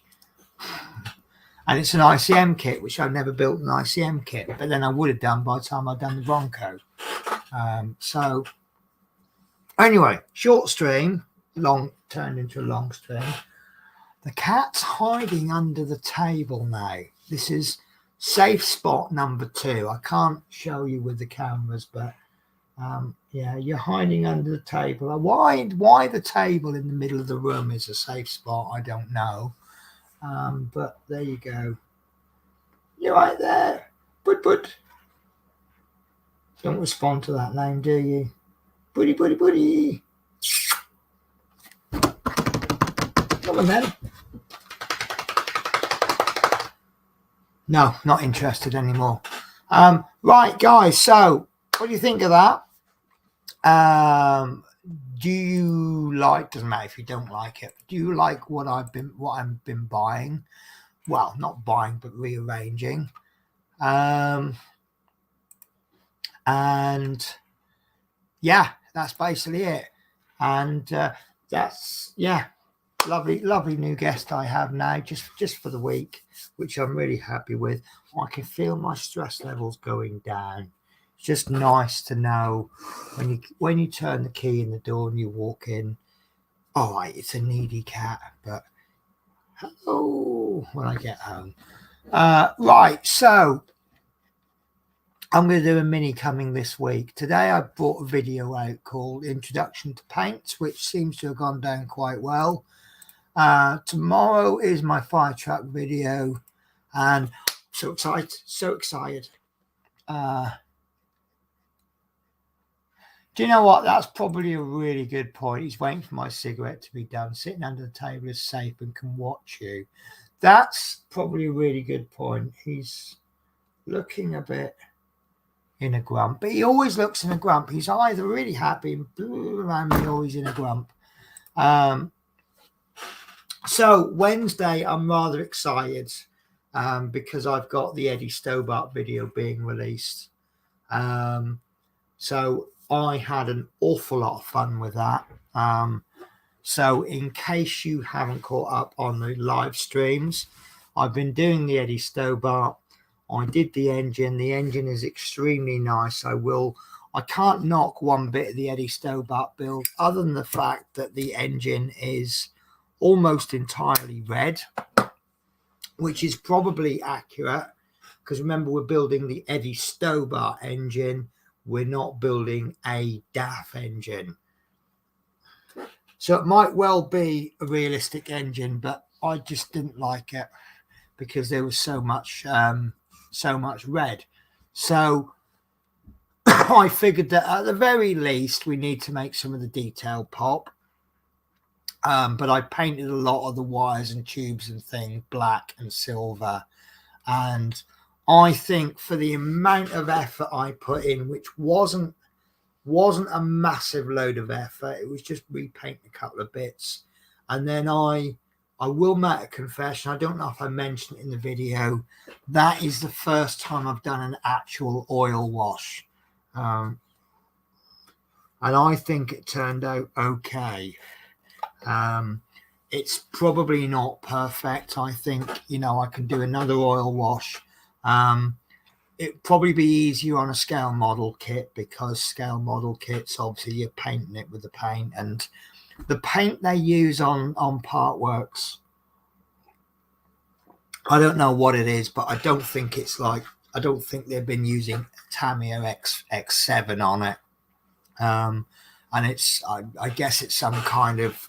And it's an ICM kit, which I've never built an ICM kit, but then I would have done by the time I'd done the Bronco. So anyway, short stream, long turned into a long stream. The cat's hiding under the table now. This is safe spot number 2. I can't show you with the cameras, but yeah, you're hiding under the table. Why the table in the middle of the room is a safe spot, I don't know. But there you go. You're right there. Bud. Don't respond to that name, do you? Buddy. Come on then. No, not interested anymore. Right, guys. So, what do you think of that? Do you like? Doesn't matter if you don't like it. Do you like what I've been buying? Well, not buying, but rearranging. And yeah, that's basically it. And that's, yeah, lovely new guest I have now, just for the week, which I'm really happy with. I can feel my stress levels going down. It's just nice to know when you turn the key in the door and you walk in, all right, it's a needy cat, but hello when I get home. Right, so I'm going to do a mini coming this week. Today I brought a video out called Introduction to Paints, which seems to have gone down quite well. Tomorrow is my fire truck video, and so excited. Do you know what? That's probably a really good point. He's waiting for my cigarette to be done. Sitting under the table is safe and can watch you. That's probably a really good point. He's looking a bit in a grump. But he always looks in a grump. He's either really happy and around me, or he's in a grump. So Wednesday, I'm rather excited because I've got the Eddie Stobart video being released. So I had an awful lot of fun with that. So in case you haven't caught up on the live streams, I've been doing the Eddie Stobart. I did the engine. The engine is extremely nice. I can't knock one bit of the Eddie Stobart build, other than the fact that the engine is almost entirely red, which is probably accurate, because remember, we're building the Eddie Stobart engine. We're not building a DAF engine. So it might well be a realistic engine, but I just didn't like it because there was so much red. So I figured that at the very least we need to make some of the detail pop. But I painted a lot of the wires and tubes and things black and silver. And I think for the amount of effort I put in, which wasn't a massive load of effort, it was just repaint a couple of bits. And then I will make a confession. I don't know if I mentioned it in the video. That is the first time I've done an actual oil wash. And I think it turned out okay. It's probably not perfect. I think, I can do another oil wash. It'd probably be easier on a scale model kit, because scale model kits, obviously you're painting it with the paint, and the paint they use on Partworks, I don't know what it is, but I don't think they've been using Tamiya X7 on it. And I guess it's some kind of,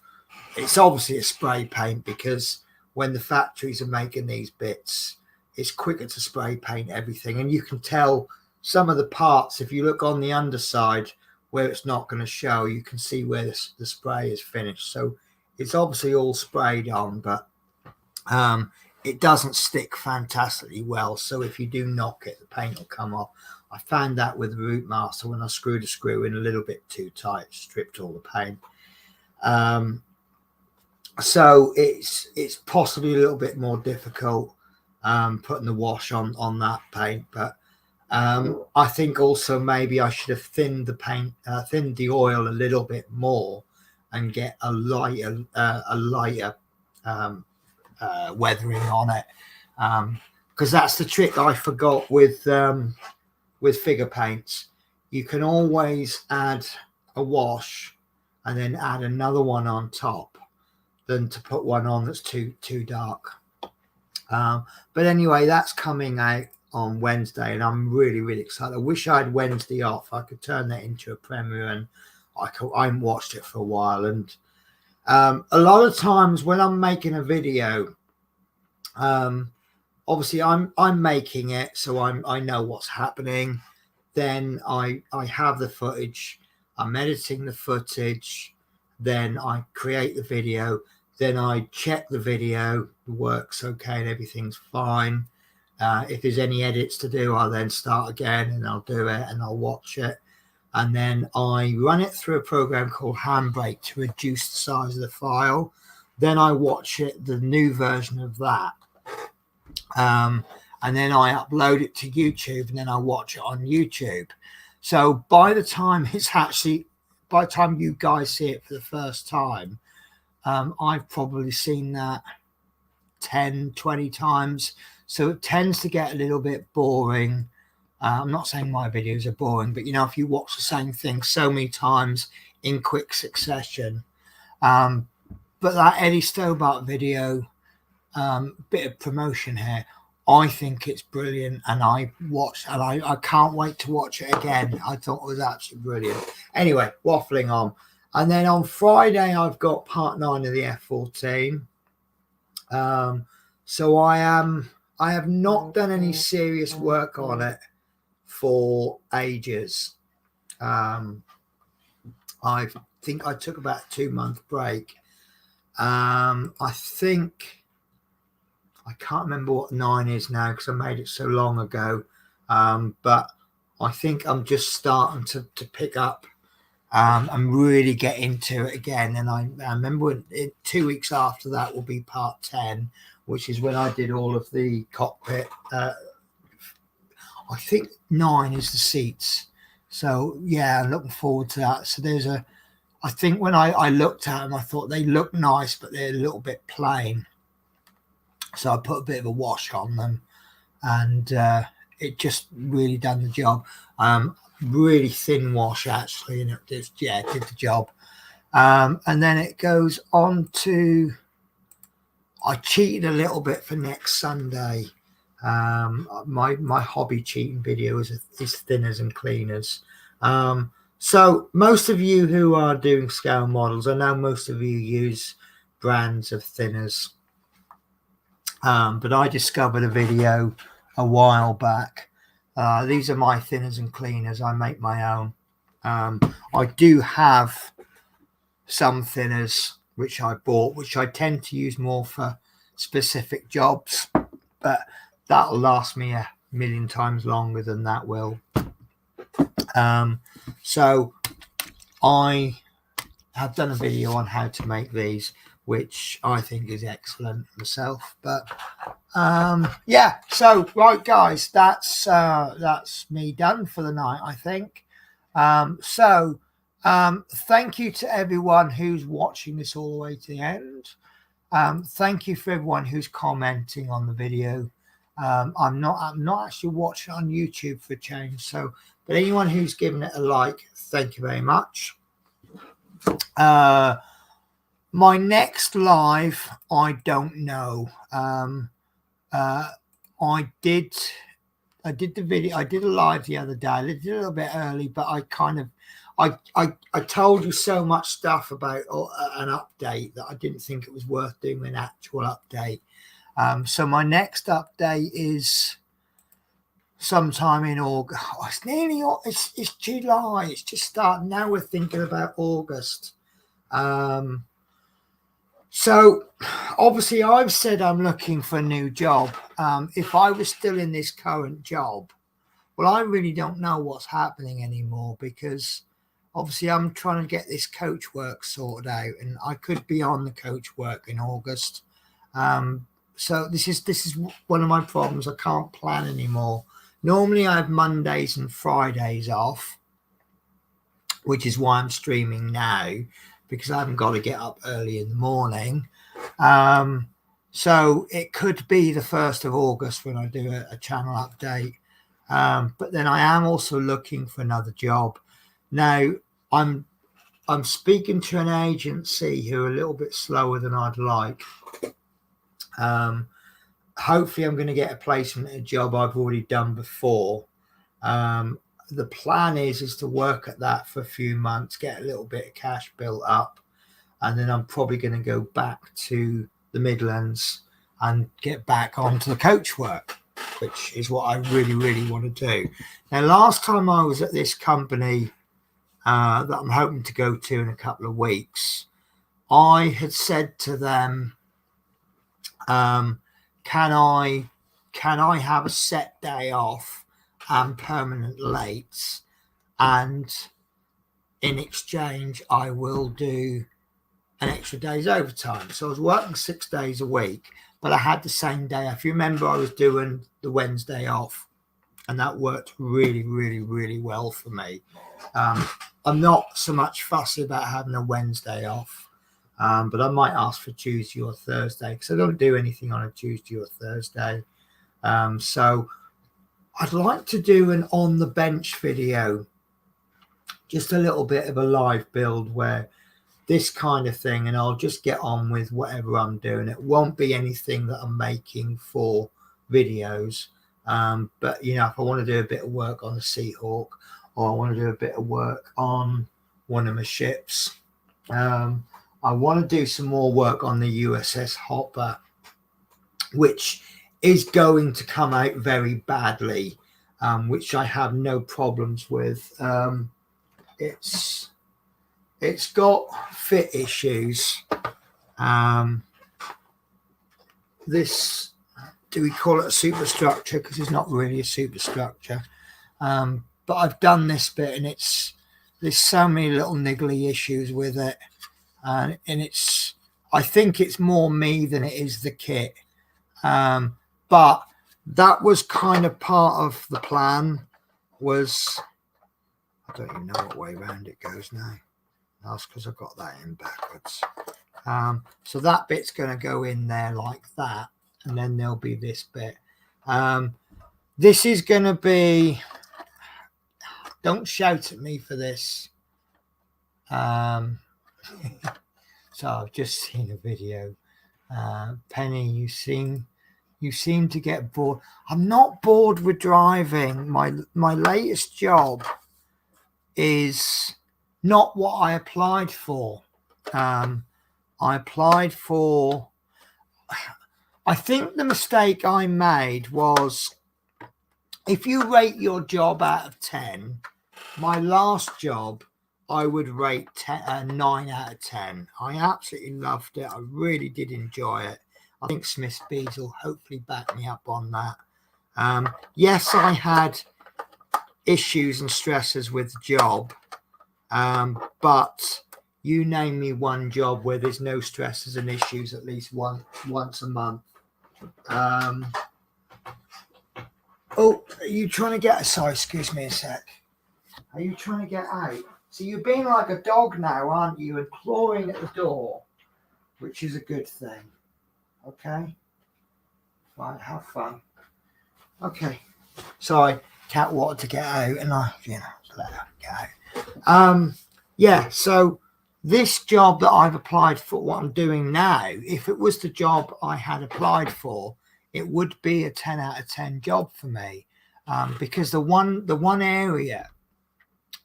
it's obviously a spray paint, because when the factories are making these bits, it's quicker to spray paint everything. And you can tell some of the parts, if you look on the underside where it's not going to show, you can see where the spray is finished. So it's obviously all sprayed on, but it doesn't stick fantastically well. So if you do knock it, the paint will come off. I found that with the Root Master when I screwed a screw in a little bit too tight, stripped all the paint. So it's possibly a little bit more difficult putting the wash on that paint, but I think also maybe I should have thinned the oil a little bit more and get a lighter weathering on it, because that's the trick I forgot with figure paints. You can always add a wash and then add another one on top than to put one on that's too dark. But anyway, that's coming out on Wednesday, and I'm really, really excited. I wish I had Wednesday off. I could turn that into a premiere, and I haven't watched it for a while. And a lot of times when I'm making a video, obviously I'm making it, so I know what's happening. Then I have the footage. I'm editing the footage. Then I create the video. Then I check the video, works okay and everything's fine. If there's any edits to do, I'll then start again and I'll do it and I'll watch it. And then I run it through a program called Handbrake to reduce the size of the file. Then I watch it, the new version of that. And then I upload it to YouTube, and then I watch it on YouTube. So by the time you guys see it for the first time, I've probably seen that 10, 20 times. So it tends to get a little bit boring. I'm not saying my videos are boring, but if you watch the same thing so many times in quick succession. But that Eddie Stobart video, bit of promotion here, I think it's brilliant, and I can't wait to watch it again. I thought it was absolutely brilliant. Anyway, waffling on. And then on Friday, I've got part 9 of the F14. So I have not done any serious work on it for ages. I think I took about a 2-month break. I think, I can't remember what 9 is now because I made it so long ago. But I think I'm just starting to pick up and really get into it again. And I remember 2 weeks after that will be part 10, which is when I did all of the cockpit. I think 9 is the seats. So yeah, I'm looking forward to that. So I think when I looked at them, I thought they look nice, but they're a little bit plain. So I put a bit of a wash on them, and it just really done the job. Really thin wash actually, and it did the job. And then it goes on to, I cheated a little bit for next Sunday. My hobby cheating video is thinners and cleaners. So most of you who are doing scale models, I know most of you use brands of thinners, but I discovered a video a while back. These are my thinners and cleaners. I make my own. I do have some thinners which I bought, which I tend to use more for specific jobs, but that'll last me a million times longer than that will. So I have done a video on how to make these, which I think is excellent myself. But yeah, so right guys, that's me done for the night, I think. Thank you to everyone who's watching this all the way to the end. Thank you for everyone who's commenting on the video. I'm not actually watching on YouTube for a change, so but anyone who's given it a like, thank you very much. My next live, I don't know. I did the video. I did a live the other day. I did it a little bit early, but I told you so much stuff about an update that I didn't think it was worth doing an actual update. So my next update is sometime in August. Oh, it's July. It's just starting now. We're thinking about August. So obviously I've said I'm looking for a new job. If I was still in this current job, well, I really don't know what's happening anymore, because obviously I'm trying to get this coach work sorted out, and I could be on the coach work in August. So this is one of my problems. I can't plan anymore. Normally I have Mondays and Fridays off, which is why I'm streaming now, because I haven't got to get up early in the morning. So it could be the 1st of August when I do a channel update. But then I am also looking for another job. Now I'm speaking to an agency who are a little bit slower than I'd like. Hopefully I'm going to get a placement at a job I've already done before. The plan is to work at that for a few months, get a little bit of cash built up, and then I'm probably going to go back to the Midlands and get back onto the coach work, which is what I really, really want to do. Now, last time I was at this company that I'm hoping to go to in a couple of weeks, I had said to them, can I have a set day off and permanent lates, and in exchange I will do an extra day's overtime. So I was working 6 days a week, but I had the same day. If you remember, I was doing the Wednesday off, and that worked really, really, really well for me. I'm not so much fussy about having a Wednesday off, but I might ask for Tuesday or Thursday, because I don't do anything on a Tuesday or Thursday. So I'd like to do an on the bench video, just a little bit of a live build where this kind of thing, and I'll just get on with whatever I'm doing. It won't be anything that I'm making for videos. But you know, if I want to do a bit of work on the Seahawk, or I want to do a bit of work on one of my ships, I want to do some more work on the USS Hopper, which is going to come out very badly, which I have no problems with. It's got fit issues. Do we call it a superstructure? Because it's not really a superstructure. but I've done this bit, and there's so many little niggly issues with it, and I think it's more me than it is the kit. But that was kind of part of the plan. I don't even know what way around it goes now. That's because I've got that in backwards. So that bit's going to go in there like that, and then there'll be this bit. This is going to be, don't shout at me for this. So I've just seen a video. Penny, you seem to get bored. I'm not bored with driving. My latest job is not what I applied for. I think the mistake I made was, if you rate your job out of 10, my last job, I would rate 9 out of 10. I absolutely loved it. I really did enjoy it. I think Smith's Bees will hopefully back me up on that. Yes, I had issues and stresses with the job, but you name me one job where there's no stresses and issues at least once a month. Oh, are you trying to get? Sorry, excuse me a sec. Are you trying to get out? So you're being like a dog now, aren't you? And clawing at the door, which is a good thing. Okay. Right, have fun. Okay. Sorry, cat wanted to get out, and I, let her get out. Yeah. So this job that I've applied for, what I'm doing now, if it was the job I had applied for, it would be a 10 out of 10 job for me, because the one area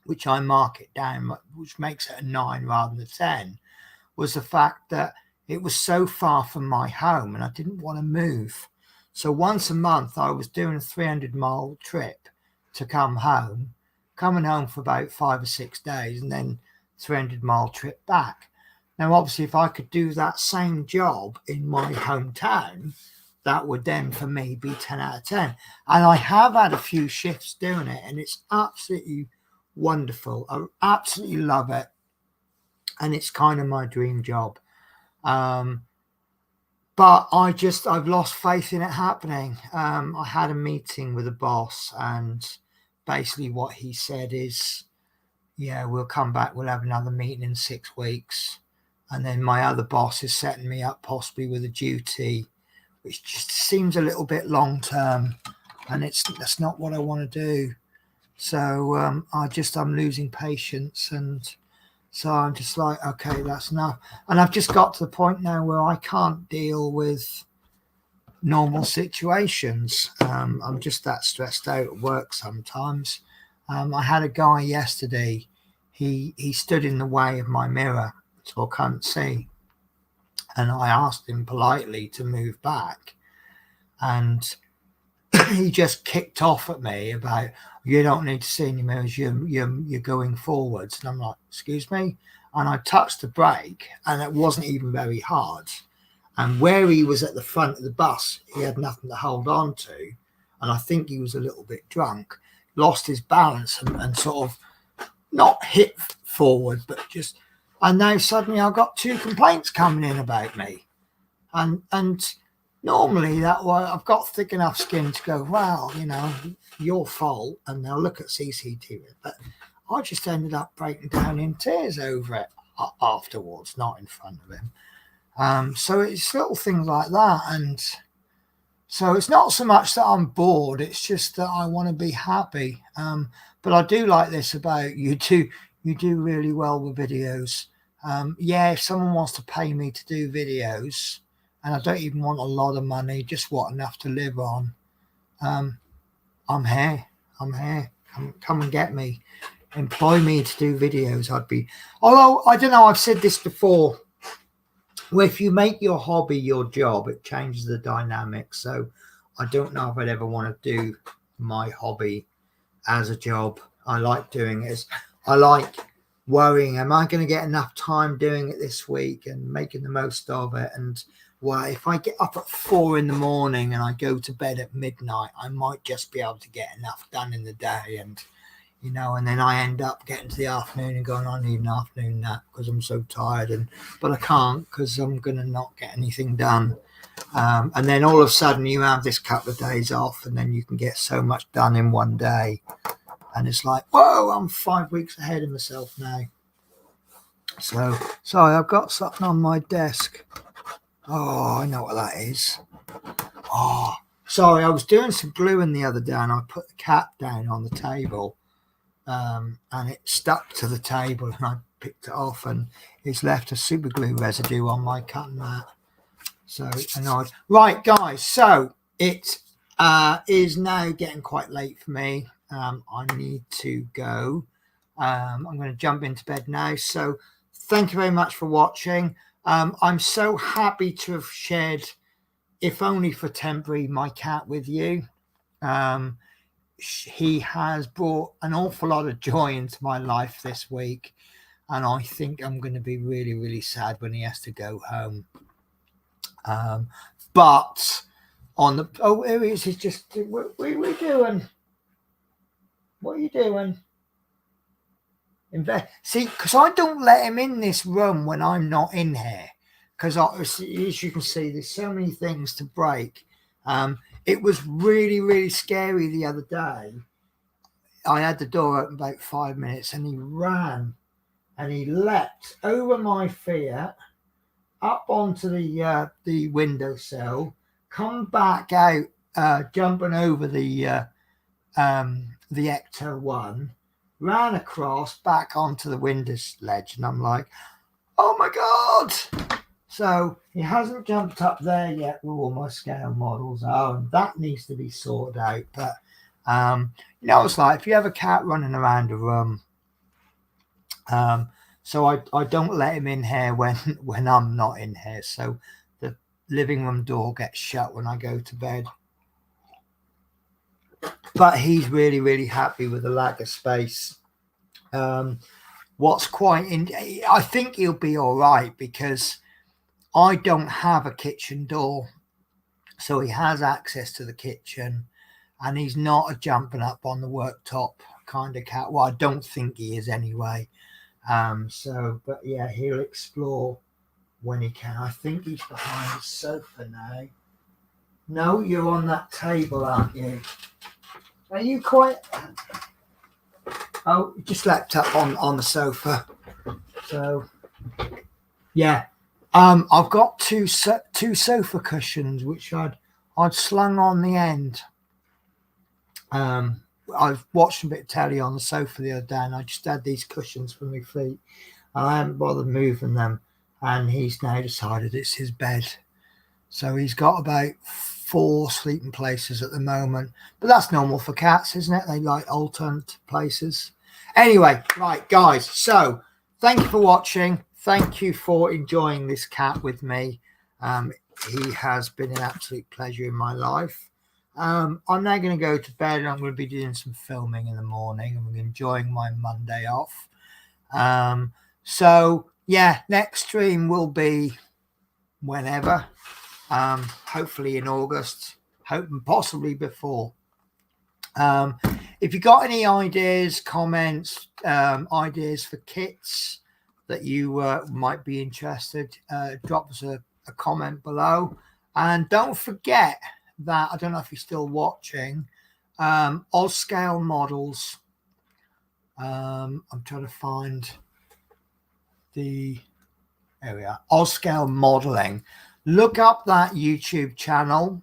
which I mark it down, which makes it a 9 rather than a 10, was the fact that it was so far from my home and I didn't want to move. So once a month I was doing a 300-mile trip to come home, coming home for about 5 or 6 days, and then 300-mile trip back. Now, obviously, if I could do that same job in my hometown, that would then for me be 10 out of 10. And I have had a few shifts doing it, and it's absolutely wonderful. I absolutely love it, and it's kind of my dream job. But I've lost faith in it happening. I had a meeting with the boss, and basically what he said is, yeah, we'll come back, we'll have another meeting in 6 weeks, and then my other boss is setting me up possibly with a duty, which just seems a little bit long term, and that's not what I want to do. So I'm losing patience, and so I'm just like, okay, that's enough. And I've just got to the point now where I can't deal with normal situations. I'm just that stressed out at work sometimes. I had a guy yesterday, he stood in the way of my mirror, so I can't see. And I asked him politely to move back, and he just kicked off at me about, you don't need to see any mirrors, you're going forwards. And I'm like, excuse me? And I touched the brake, and it wasn't even very hard. And where he was at the front of the bus, he had nothing to hold on to. And I think he was a little bit drunk, lost his balance and sort of not hit forward, but just, and now suddenly I've got 2 complaints coming in about me. And normally that way I've got thick enough skin to go, well, your fault, and they'll look at CCTV. But I just ended up breaking down in tears over it afterwards, not in front of him. So it's little things like that. And so it's not so much that I'm bored, it's just that I want to be happy. But I do like this about you too. You do really well with videos. Yeah, if someone wants to pay me to do videos, and I don't even want a lot of money, just want enough to live on, I'm here. Come and get me. Employ me to do videos. Although, I don't know, I've said this before, where if you make your hobby your job, it changes the dynamic. So I don't know if I'd ever want to do my hobby as a job. I like doing it. I like worrying, am I going to get enough time doing it this week, and making the most of it. And well, if I get up at 4 a.m. and I go to bed at midnight, I might just be able to get enough done in the day. And you know, and then I end up getting to the afternoon and going, I need an afternoon nap because I'm so tired, but I can't because I'm going to not get anything done. And then all of a sudden you have this couple of days off, and then you can get so much done in one day. And it's like, whoa, I'm 5 weeks ahead of myself now. So, sorry, I've got something on my desk. Oh, I know what that is. Oh, sorry, I was doing some gluing the other day, and I put the cap down on the table. And it stuck to the table, and I picked it off, and it's left a super glue residue on my cutting mat. So annoyed. Right, guys, so it is now getting quite late for me. I need to go. I'm going to jump into bed now. So thank you very much for watching. I'm so happy to have shared, if only for temporary, my cat with you. He has brought an awful lot of joy into my life this week, and I think I'm going to be really, really sad when he has to go home. But on the here he is. He's just what are we doing? What are you doing? See, because I don't let him in this room when I'm not in here, because as you can see, there's so many things to break. It was really, really scary the other day. I had the door open about 5 minutes, and he ran and he leapt over my feet up onto the windowsill, come back out, jumping over the Ecto One, ran across back onto the window ledge, and I'm like, oh my god! So he hasn't jumped up there yet where all my scale models are, and that needs to be sorted out. But you know, it's like if you have a cat running around a room, so I don't let him in here when I'm not in here. So the living room door gets shut when I go to bed. But he's really, really happy with the lack of space. What's I think he'll be all right, because I don't have a kitchen door, so he has access to the kitchen, and he's not a jumping up on the worktop kind of cat. Well, I don't think he is anyway. But yeah, he'll explore when he can. I think he's behind the sofa now. No, you're on that table, aren't you? Are you quite? Oh, just leapt up on the sofa. So yeah. I've got two sofa cushions which I'd slung on the end. I've watched a bit of telly on the sofa the other day, and I just had these cushions for my feet, and I haven't bothered moving them. And he's now decided it's his bed, so he's got about 4 sleeping places at the moment. But that's normal for cats, isn't it? They like alternate places. Anyway, right, guys. So thank you for watching. Thank you for enjoying this cat with me. He has been an absolute pleasure in my life. I'm now going to go to bed, and I'm going to be doing some filming in the morning. I'm enjoying my Monday off. So yeah, next stream will be whenever, hopefully in August, possibly before. If you got any ideas, comments, ideas for kits that you might be interested, drop us a comment below. And don't forget that, I don't know if you're still watching, Ozscale Models. I'm trying to find there we are, Ozscale Modeling. Look up that YouTube channel.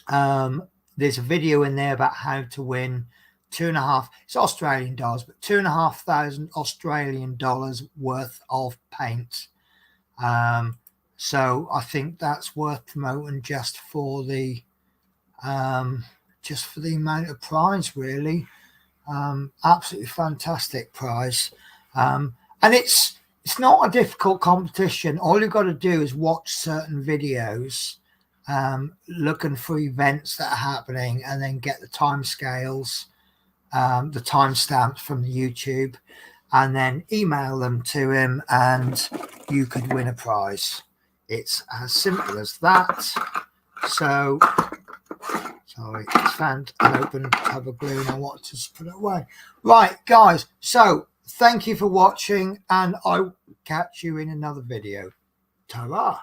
There's a video in there about how to win it's Australian dollars, but $2,500 Australian dollars worth of paint. So I think that's worth promoting just for the amount of prize, really. Absolutely fantastic prize. And it's not a difficult competition. All you've got to do is watch certain videos, looking for events that are happening, and then get the time scales, the timestamps from the YouTube, and then email them to him, and you could win a prize. It's as simple as that. So Sorry, it's found an open tub of glue and I want to just put it away. Right, guys, so thank you for watching and I'll catch you in another video. Ta-ra!